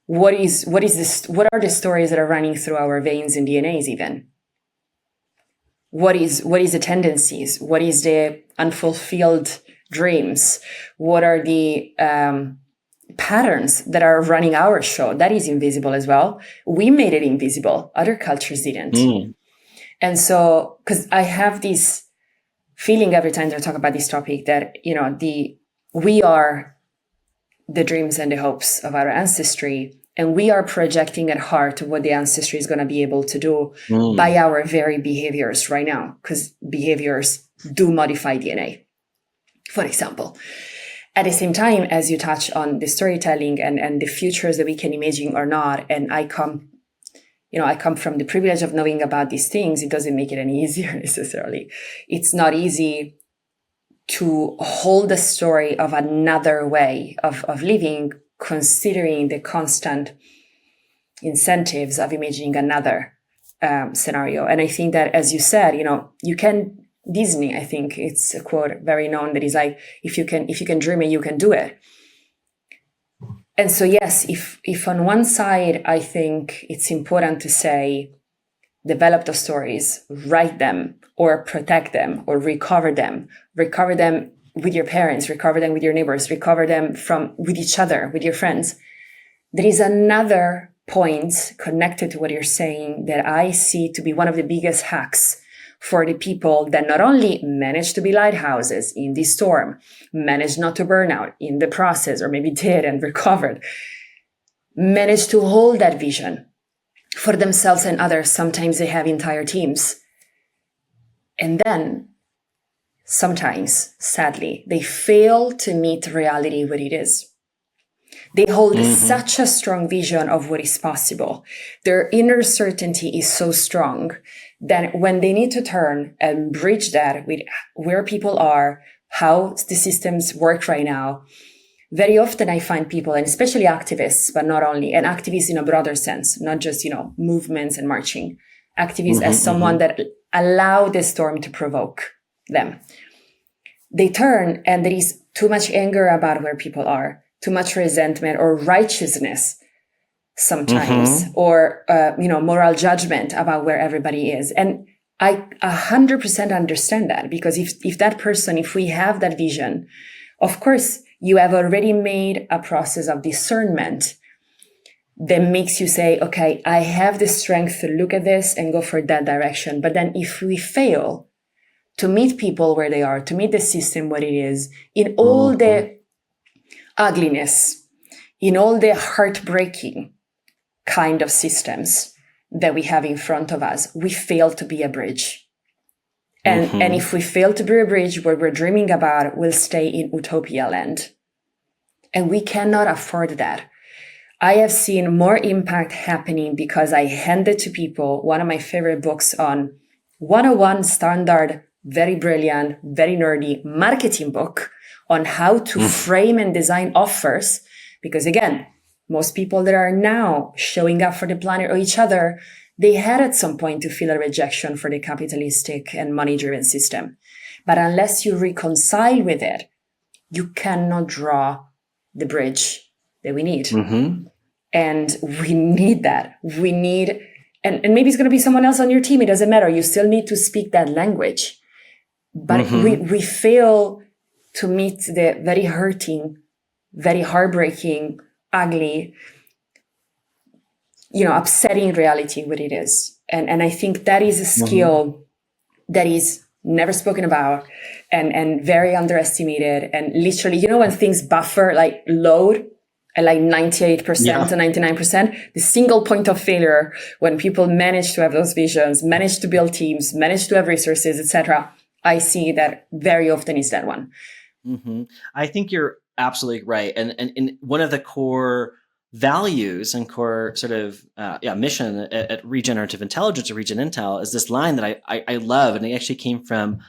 What are the stories that are running through our veins and DNAs even? What is the tendencies? What is the unfulfilled dreams? What are the patterns that are running our show? That is invisible as well. We made it invisible. Other cultures didn't. And so, because I have this feeling every time that I talk about this topic that, we are the dreams and the hopes of our ancestry, and we are projecting at heart what the ancestry is going to be able to do by our very behaviors right now, because behaviors do modify DNA, for example. At the same time, as you touch on the storytelling and the futures that we can imagine or not, and I come from the privilege of knowing about these things, it doesn't make it any easier necessarily. It's not easy to hold the story of another way of living, considering the constant incentives of imagining another scenario. And I think that, as you said, you can, Disney, I think it's a quote very known that is like, if you can dream it, you can do it. And so, yes, if on one side, I think it's important to say, develop the stories, write them, or protect them, or recover them with your parents, recover them with your neighbors, recover them with each other, with your friends. There is another point connected to what you're saying that I see to be one of the biggest hacks for the people that not only managed to be lighthouses in this storm, managed not to burn out in the process, or maybe did and recovered, managed to hold that vision for themselves and others. Sometimes they have entire teams. And then sometimes, sadly, they fail to meet reality what it is. They hold such a strong vision of what is possible. Their inner certainty is so strong that when they need to turn and bridge that with where people are, how the systems work right now, very often I find people, and especially activists, but not only, and activists in a broader sense, not just, movements and marching, activists as someone that allow the storm to provoke them. They turn and there is too much anger about where people are, too much resentment or righteousness sometimes, or, moral judgment about where everybody is. And I 100% understand that, because if that person, if we have that vision, of course, you have already made a process of discernment that makes you say, okay, I have the strength to look at this and go for that direction. But then if we fail to meet people where they are, to meet the system what it is, in all the ugliness, in all the heartbreaking kind of systems that we have in front of us, we fail to be a bridge. And if we fail to be a bridge, what we're dreaming about will stay in utopia land. And we cannot afford that. I have seen more impact happening because I handed to people one of my favorite books on 101 standard, very brilliant, very nerdy marketing book on how to frame and design offers. Because again, most people that are now showing up for the planet or each other, they had at some point to feel a rejection for the capitalistic and money-driven system. But unless you reconcile with it, you cannot draw the bridge that we need. And we need that. We need, and maybe it's going to be someone else on your team. It doesn't matter. You still need to speak that language. But we fail to meet the very hurting, very heartbreaking, ugly, upsetting reality what it is. And I think that is a skill that is never spoken about and very underestimated. And literally, when things buffer, like load at like 98% to 99%, the single point of failure when people manage to have those visions, manage to build teams, manage to have resources, etc., I see that very often is that one. I think you're absolutely right. And one of the core values and core sort of mission at Regenerative Intelligence or Regen Intel is this line that I love, and it actually came from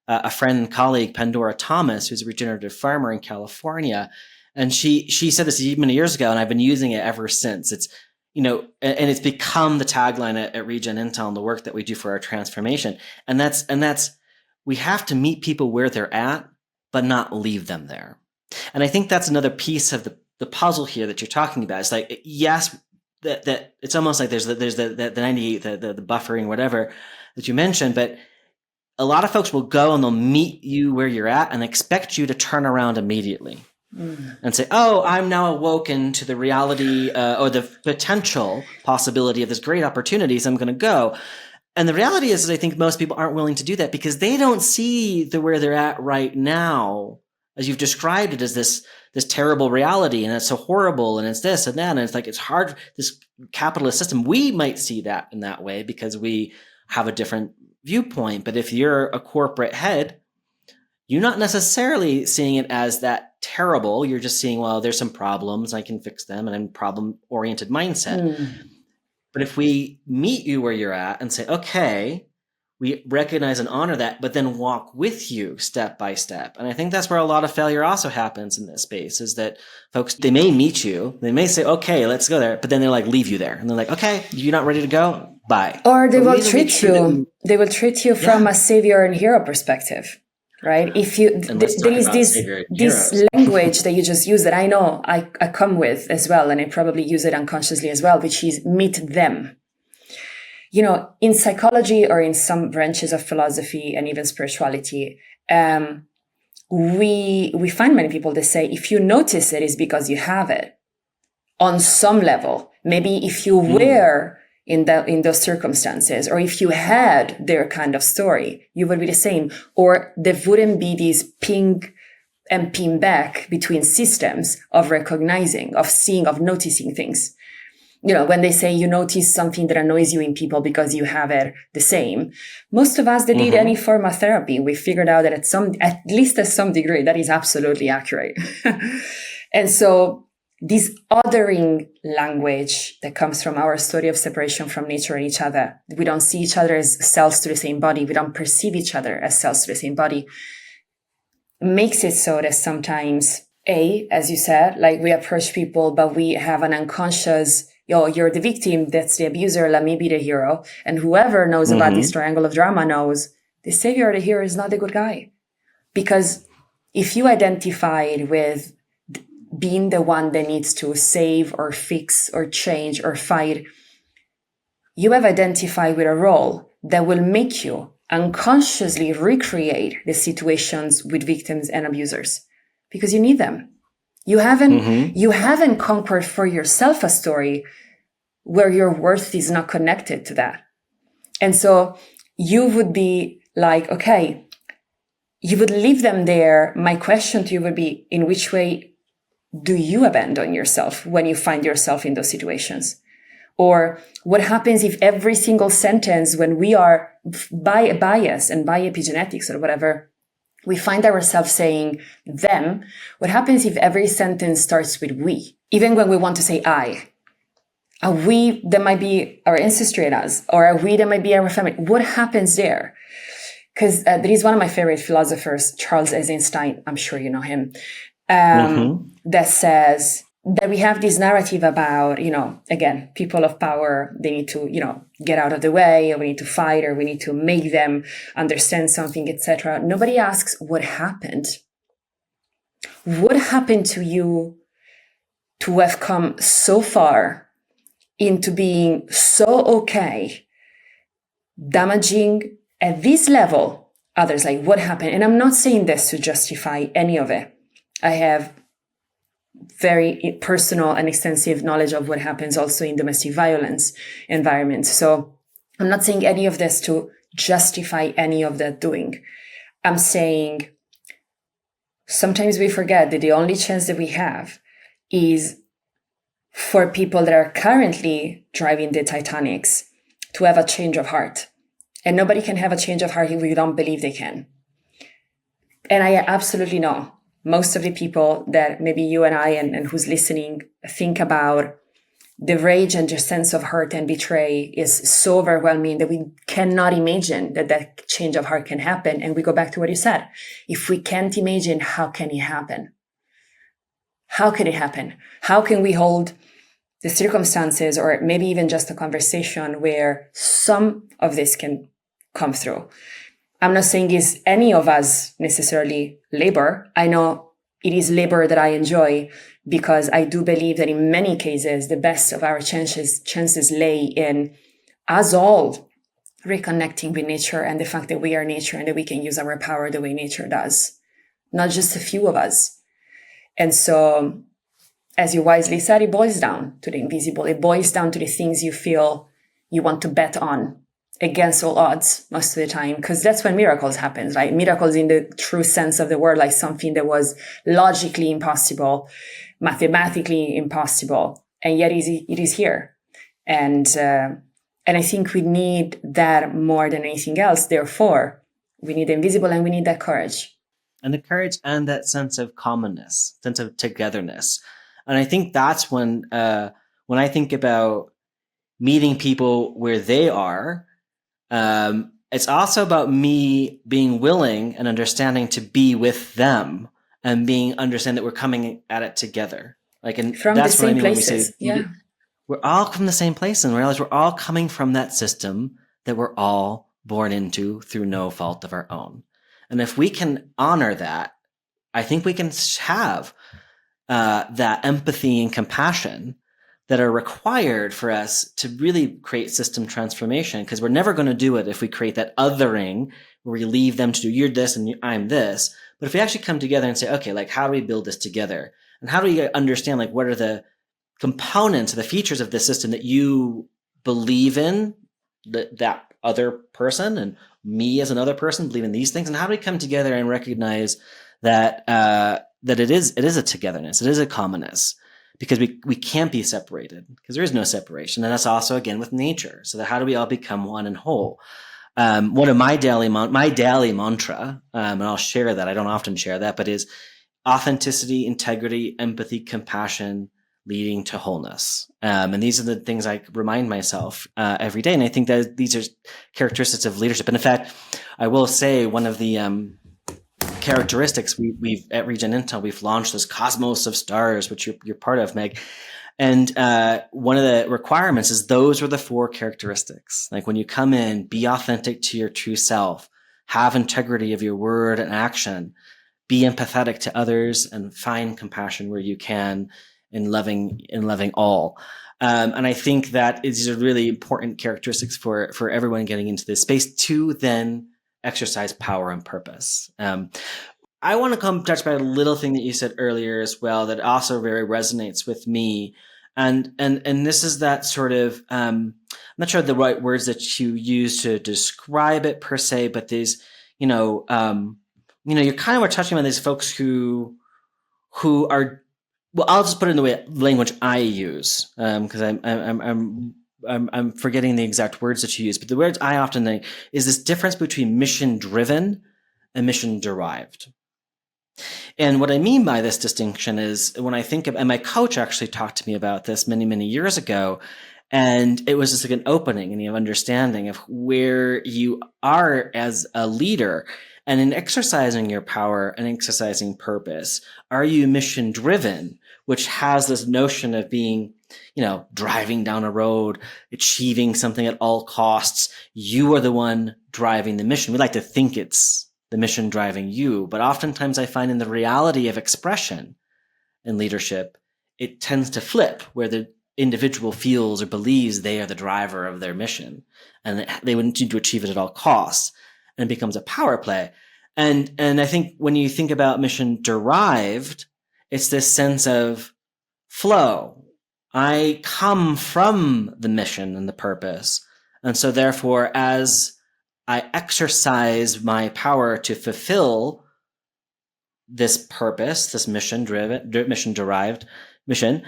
a friend and colleague, Pandora Thomas, who's a regenerative farmer in California, and she said this many years ago, and I've been using it ever since. It's and it's become the tagline at Regen Intel and the work that we do for our transformation, and that's we have to meet people where they're at, but not leave them there. And I think that's another piece of the puzzle here that you're talking about. It's like, yes, that it's almost like there's the 98, the buffering, whatever that you mentioned, but a lot of folks will go and they'll meet you where you're at and expect you to turn around immediately and say, oh, I'm now awoken to the reality or the potential possibility of this great opportunity, so I'm going to go. And the reality is I think most people aren't willing to do that because they don't see where they're at right now, as you've described it, as this terrible reality, and it's so horrible, and it's this and that, and it's like it's hard, this capitalist system. We might see that in that way because we have a different viewpoint. But if you're a corporate head, you're not necessarily seeing it as that terrible. You're just seeing, well, there's some problems, I can fix them, and I'm problem-oriented mindset. But if we meet you where you're at and say, okay, we recognize and honor that, but then walk with you step by step. And I think that's where a lot of failure also happens in this space, is that folks, they may meet you, they may say, okay, let's go there, but then they're like, leave you there. And they're like, okay, you're not ready to go? Bye. Or they will treat you from a savior and hero perspective, right? If you, there is this language that you just use that I know I come with as well, and I probably use it unconsciously as well, which is meet them. In psychology or in some branches of philosophy and even spirituality, we find many people that say, if you notice it, it's because you have it on some level. Maybe if you were in those circumstances, or if you had their kind of story, you would be the same. Or there wouldn't be this ping and ping back between systems of recognizing, of seeing, of noticing things. when they say you notice something that annoys you in people because you have it the same, most of us that did any form of therapy, we figured out that at least to some degree, that is absolutely accurate. And so this othering language that comes from our story of separation from nature and each other, we don't see each other as cells to the same body, we don't perceive each other as cells to the same body, makes it so that sometimes, as you said, like we approach people, but we have an unconscious, you're the victim, that's the abuser, let me be the hero. And whoever knows about this triangle of drama knows the savior or the hero is not the good guy. Because if you identified with being the one that needs to save or fix or change or fight, you have identified with a role that will make you unconsciously recreate the situations with victims and abusers because you need them. You haven't conquered for yourself a story where your worth is not connected to that. And so you would be like, okay, you would leave them there. My question to you would be, in which way do you abandon yourself when you find yourself in those situations? Or what happens if every single sentence, when we are by bias and by epigenetics or whatever, we find ourselves saying them, what happens if every sentence starts with we? Even when we want to say I. A we that might be our ancestry in us, or a we that might be our family. What happens there? Because there is one of my favorite philosophers, Charles Eisenstein, I'm sure you know him, that says that we have this narrative about, again, people of power, they need to, get out of the way, or we need to fight, or we need to make them understand something, etc. Nobody asks what happened. What happened to you to have come so far into being so okay, damaging at this level others? Like, what happened? And I'm not saying this to justify any of it. I have very personal and extensive knowledge of what happens also in domestic violence environments. So I'm not saying any of this to justify any of that doing. I'm saying sometimes we forget that the only chance that we have is for people that are currently driving the Titanics to have a change of heart. And nobody can have a change of heart if we don't believe they can. And I absolutely know most of the people that maybe you and I and who's listening think about the rage and the sense of hurt and betray is so overwhelming that we cannot imagine that change of heart can happen. And we go back to what you said. If we can't imagine, how can it happen? How can it happen? How can we hold the circumstances or maybe even just a conversation where some of this can come through? I'm not saying is any of us necessarily labor. I know it is labor that I enjoy because I do believe that in many cases, the best of our chances lay in us all reconnecting with nature and the fact that we are nature and that we can use our power the way nature does, not just a few of us. And so, as you wisely said, it boils down to the invisible. It boils down to the things you feel you want to bet on against all odds most of the time, because that's when miracles happen, right? Miracles in the true sense of the word, like something that was logically impossible, mathematically impossible, and yet it is here. And I think we need that more than anything else. Therefore, we need the invisible and we need that courage. And the courage and that sense of commonness, sense of togetherness. And I think that's when I think about meeting people where they are, it's also about me being willing and understanding to be with them and understand that we're coming at it together. Like, and from that's the same what I mean places. When we say, we're all from the same place, and realize we're all coming from that system that we're all born into through no fault of our own. And if we can honor that, I think we can have that empathy and compassion that are required for us to really create system transformation, because we're never going to do it if we create that othering where we leave them to do you're this and I'm this. But if we actually come together and say, okay, like, how do we build this together? And how do we understand, like, what are the components, the features of the system that you believe in, that other person and me as another person believe in these things? And how do we come together and recognize that, that it is a togetherness, it is a commonness? because we can't be separated, because there is no separation. And that's also, again, with nature. So that how do we all become one and whole? One of my daily mantra, and I'll share that, I don't often share that, but is authenticity, integrity, empathy, compassion, leading to wholeness. And these are the things I remind myself every day. And I think that these are characteristics of leadership. And in fact, I will say one of the characteristics we've at Regen Intel, we've launched this Cosmos of Stars, which you're part of, Meg. And one of the requirements is those are the 4 characteristics. Like when you come in, be authentic to your true self, have integrity of your word and action, be empathetic to others, and find compassion where you can, in loving all. And I think that these are really important characteristics for everyone getting into this space to then exercise power and purpose. I want to touch about a little thing that you said earlier as well that also very resonates with me. And this is that sort of, I'm not sure the right words that you use to describe it per se, but these, you're kind of touching on these folks who are, well, I'll just put it in the language I use, because I'm forgetting the exact words that you use, but the words I often think is this difference between mission driven and mission derived. And what I mean by this distinction is when I think of, and my coach actually talked to me about this many, many years ago, and it was just like an opening and an understanding of where you are as a leader. And in exercising your power and exercising purpose, are you mission driven, which has this notion of being, driving down a road, achieving something at all costs. You are the one driving the mission. We like to think it's the mission driving you, but oftentimes I find in the reality of expression and leadership, it tends to flip where the individual feels or believes they are the driver of their mission and they would need to achieve it at all costs. And it becomes a power play. And I think when you think about mission derived, it's this sense of flow. I come from the mission and the purpose. And so therefore, as I exercise my power to fulfill this purpose, this mission derived mission,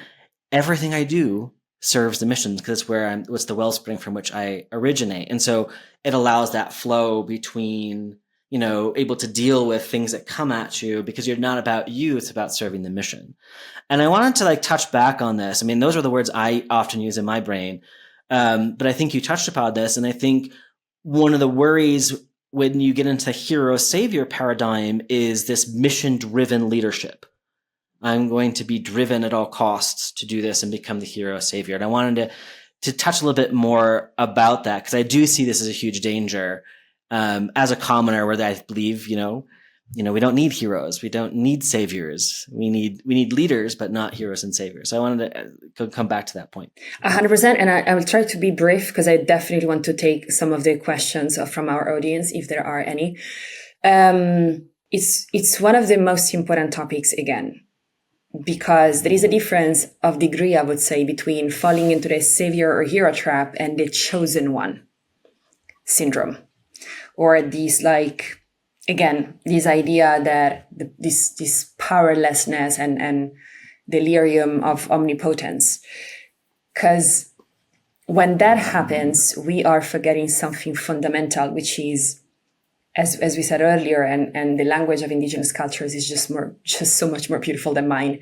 everything I do serves the mission because it's what's the wellspring from which I originate. And so it allows that flow between, able to deal with things that come at you because you're not about you, it's about serving the mission. And I wanted to touch back on this. I mean, those are the words I often use in my brain. But I think you touched upon this. And I think one of the worries when you get into the hero savior paradigm is this mission driven leadership. I'm going to be driven at all costs to do this and become the hero savior. And I wanted to touch a little bit more about that because I do see this as a huge danger as a commoner, where I believe, we don't need heroes, we don't need saviors, we need leaders, but not heroes and saviors. So I wanted to come back to that point. 100%, and I will try to be brief because I definitely want to take some of the questions from our audience if there are any. It's one of the most important topics again. Because there is a difference of degree, I would say, between falling into the savior or hero trap and the chosen one syndrome. Or this this idea that this powerlessness and delirium of omnipotence. Because when that happens, we are forgetting something fundamental, which is, as we said earlier, and the language of indigenous cultures is just so much more beautiful than mine.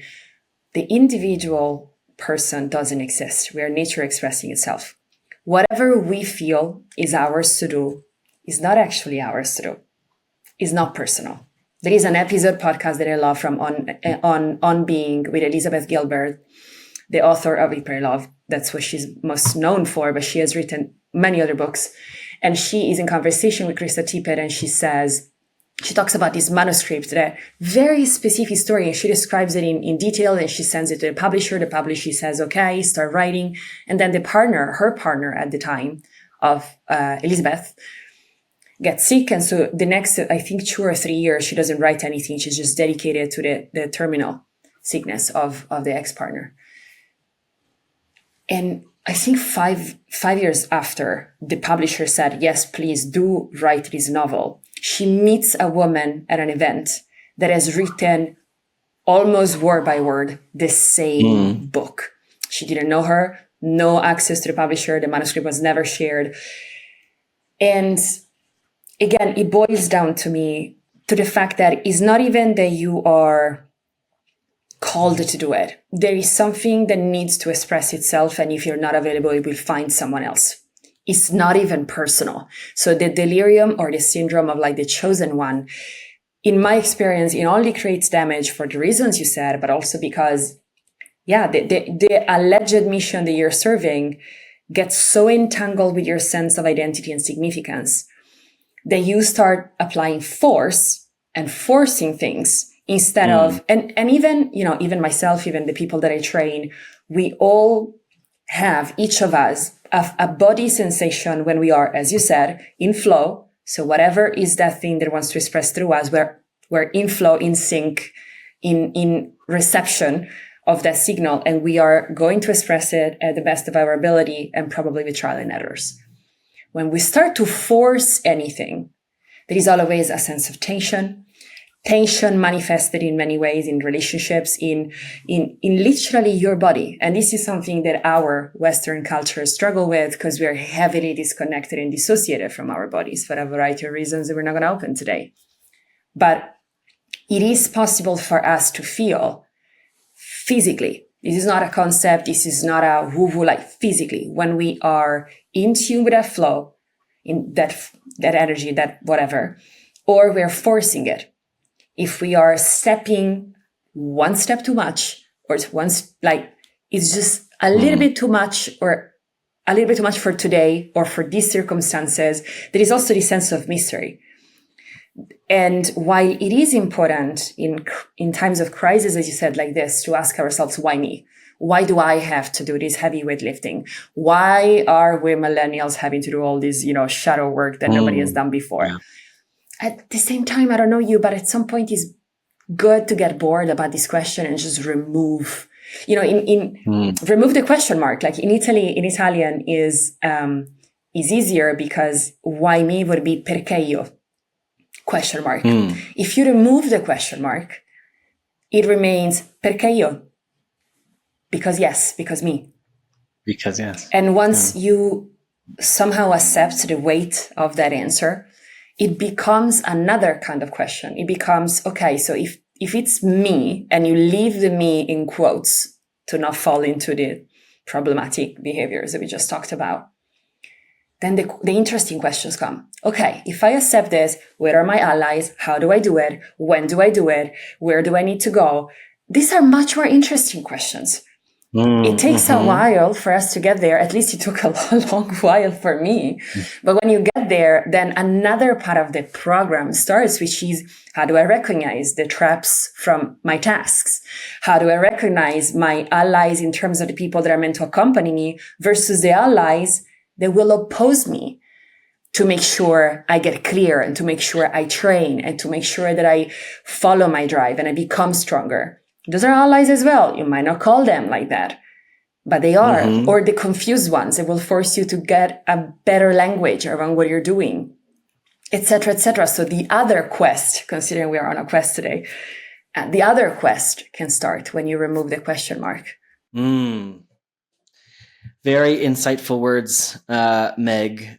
The individual person doesn't exist. We are nature expressing itself. Whatever we feel is ours to do is not actually ours to do. Is not personal. There is an podcast that I love from On Being with Elizabeth Gilbert, the author of Eat, Pray, Love. That's what she's most known for, but she has written many other books. And she is in conversation with Krista Tippett, and she talks about this manuscript, that very specific story, and she describes it in detail, and she sends it to the publisher. The publisher says, okay, start writing. And then her partner at the time of Elizabeth, gets sick. And so the next, I think 2 or 3 years, she doesn't write anything. She's just dedicated to the terminal sickness of the ex-partner. And I think five years after the publisher said, yes, please do write this novel, she meets a woman at an event that has written almost word by word the same book. She didn't know her, no access to the publisher, the manuscript was never shared. And again, it boils down to me to the fact that it's not even that you are called to do it. There is something that needs to express itself, and if you're not available, it will find someone else. It's not even personal. So the delirium or the syndrome of like the chosen one, in my experience, it only creates damage for the reasons you said, but also because, the alleged mission that you're serving gets so entangled with your sense of identity and significance that you start applying force and forcing things instead of, and even, even myself, even the people that I train, we all have, each of us, a body sensation when we are, as you said, in flow. So whatever is that thing that wants to express through us, we're in flow, in sync, in reception of that signal, and we are going to express it at the best of our ability and probably with trial and errors. When we start to force anything, there is always a sense of tension manifested in many ways in relationships, in literally your body. And this is something that our Western culture struggle with because we are heavily disconnected and dissociated from our bodies for a variety of reasons that we're not going to open today. But it is possible for us to feel physically. This is not a concept. This is not a woo-woo, like physically. When we are in tune with that flow, in that energy, that whatever, or we're forcing it. If we are stepping one step too much, or it's just a little bit too much, or a little bit too much for today, or for these circumstances, there is also this sense of mystery. And while it is important in times of crisis, as you said, like this, to ask ourselves, why me? Why do I have to do this heavy weightlifting? Why are we millennials having to do all this, shadow work that nobody has done before? Yeah. At the same time, I don't know you, but at some point it's good to get bored about this question and just remove, remove the question mark. Like in Italian is easier because why me would be perché io? Question mark. If you remove the question mark, it remains perché io? Because yes, because me. Because yes. And once you somehow accept the weight of that answer, it becomes another kind of question. It becomes, okay, so if it's me, and you leave the me in quotes to not fall into the problematic behaviors that we just talked about, then the interesting questions come. Okay, if I accept this, where are my allies? How do I do it? When do I do it? Where do I need to go? These are much more interesting questions. It takes a while for us to get there. At least it took a long while for me. But when you get there, then another part of the program starts, which is, how do I recognize the traps from my tasks? How do I recognize my allies in terms of the people that are meant to accompany me versus the allies that will oppose me, to make sure I get clear and to make sure I train and to make sure that I follow my drive and I become stronger. Those are allies as well. You might not call them like that, but they are. Or the confused ones that will force you to get a better language around what you're doing, etc., etc. So the other quest, considering we are on a quest today, the other quest can start when you remove the question mark. Very insightful words, Meg.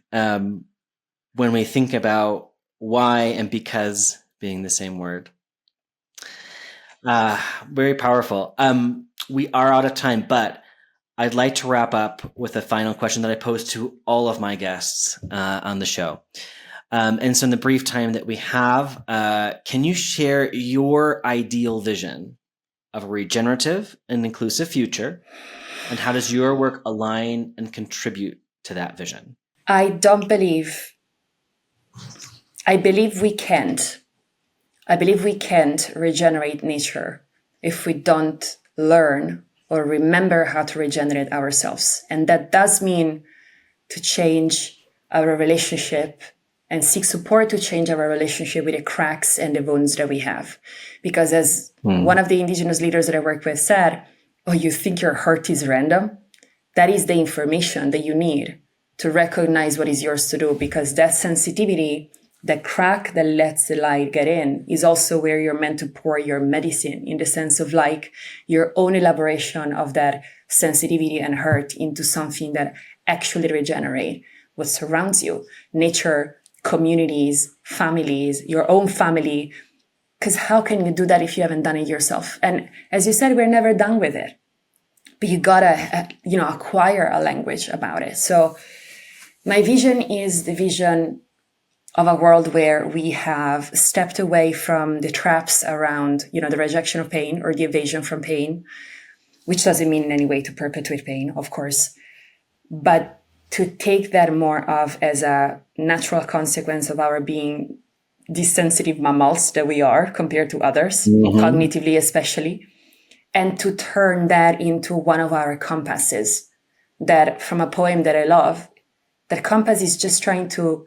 When we think about why and because being the same word. Very powerful. We are out of time, but I'd like to wrap up with a final question that I pose to all of my guests on the show. And so in the brief time that we have, can you share your ideal vision of a regenerative and inclusive future? And how does your work align and contribute to that vision? I believe we can't. I believe we can't regenerate nature if we don't learn or remember how to regenerate ourselves. And that does mean to change our relationship and seek support to change our relationship with the cracks and the wounds that we have. Because as one of the indigenous leaders that I work with said, oh, you think your hurt is random? That is the information that you need to recognize what is yours to do, because that sensitivity the crack that lets the light get in is also where you're meant to pour your medicine, in the sense of like your own elaboration of that sensitivity and hurt into something that actually regenerate what surrounds you, nature, communities, families, your own family. Because how can you do that if you haven't done it yourself? And as you said, we're never done with it, but you gotta, acquire a language about it. So my vision is the vision of a world where we have stepped away from the traps around, the rejection of pain or the evasion from pain, which doesn't mean in any way to perpetuate pain, of course, but to take that more of as a natural consequence of our being these sensitive mammals that we are compared to others, cognitively especially, and to turn that into one of our compasses. That, from a poem that I love, that compass is just trying to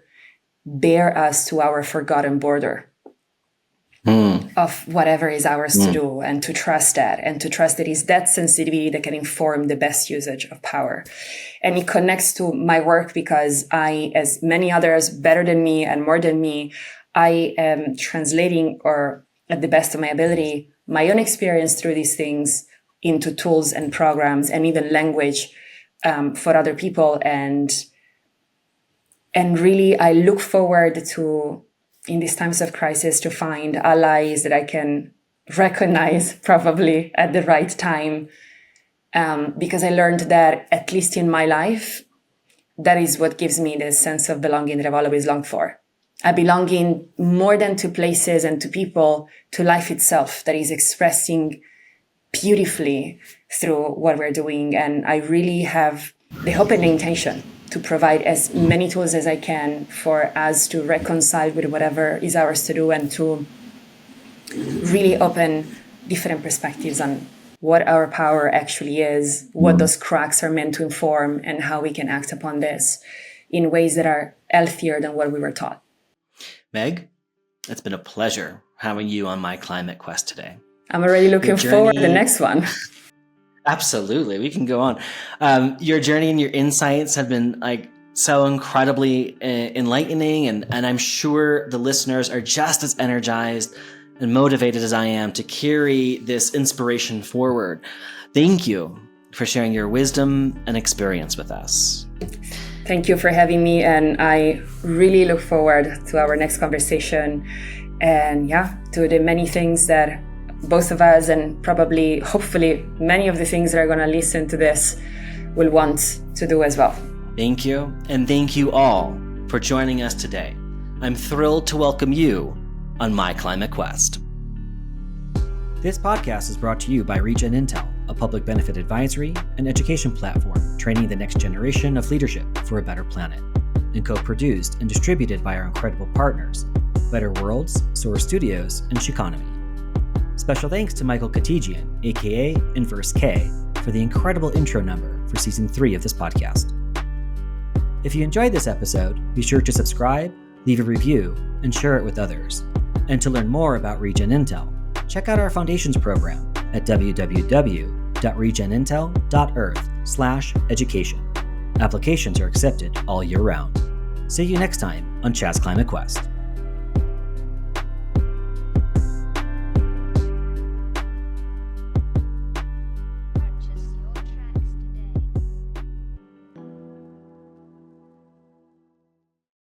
bear us to our forgotten border of whatever is ours to do, and to trust that, and to trust that it's that sensitivity that can inform the best usage of power. And it connects to my work because I, as many others better than me and more than me, I am translating, or at the best of my ability, my own experience through these things into tools and programs and even language for other people. And really, I look forward to, in these times of crisis, to find allies that I can recognize probably at the right time. Because I learned that, at least in my life, that is what gives me the sense of belonging that I've always longed for. I belong in more than to places and to people, to life itself that is expressing beautifully through what we're doing. And I really have the hope and the intention to provide as many tools as I can for us to reconcile with whatever is ours to do, and to really open different perspectives on what our power actually is, what those cracks are meant to inform, and how we can act upon this in ways that are healthier than what we were taught. Meg, it's been a pleasure having you on my climate quest today. I'm already looking forward to the next one. Absolutely. We can go on. Your journey and your insights have been so incredibly enlightening. And I'm sure the listeners are just as energized and motivated as I am to carry this inspiration forward. Thank you for sharing your wisdom and experience with us. Thank you for having me. And I really look forward to our next conversation, and to the many things that both of us, and probably, hopefully, many of the things that are going to listen to this will want to do as well. Thank you. And thank you all for joining us today. I'm thrilled to welcome you on My Climate Quest. This podcast is brought to you by Regen Intel, a public benefit advisory and education platform training the next generation of leadership for a better planet, and co-produced and distributed by our incredible partners, Better Worlds, Soar Studios, and Shikonomy. Special thanks to Michael Katijian, aka Inverse K, for the incredible intro number for Season 3 of this podcast. If you enjoyed this episode, be sure to subscribe, leave a review, and share it with others. And to learn more about Regen Intel, check out our Foundations program at www.regenintel.earth/education. Applications are accepted all year round. See you next time on Chaz Climate Quest.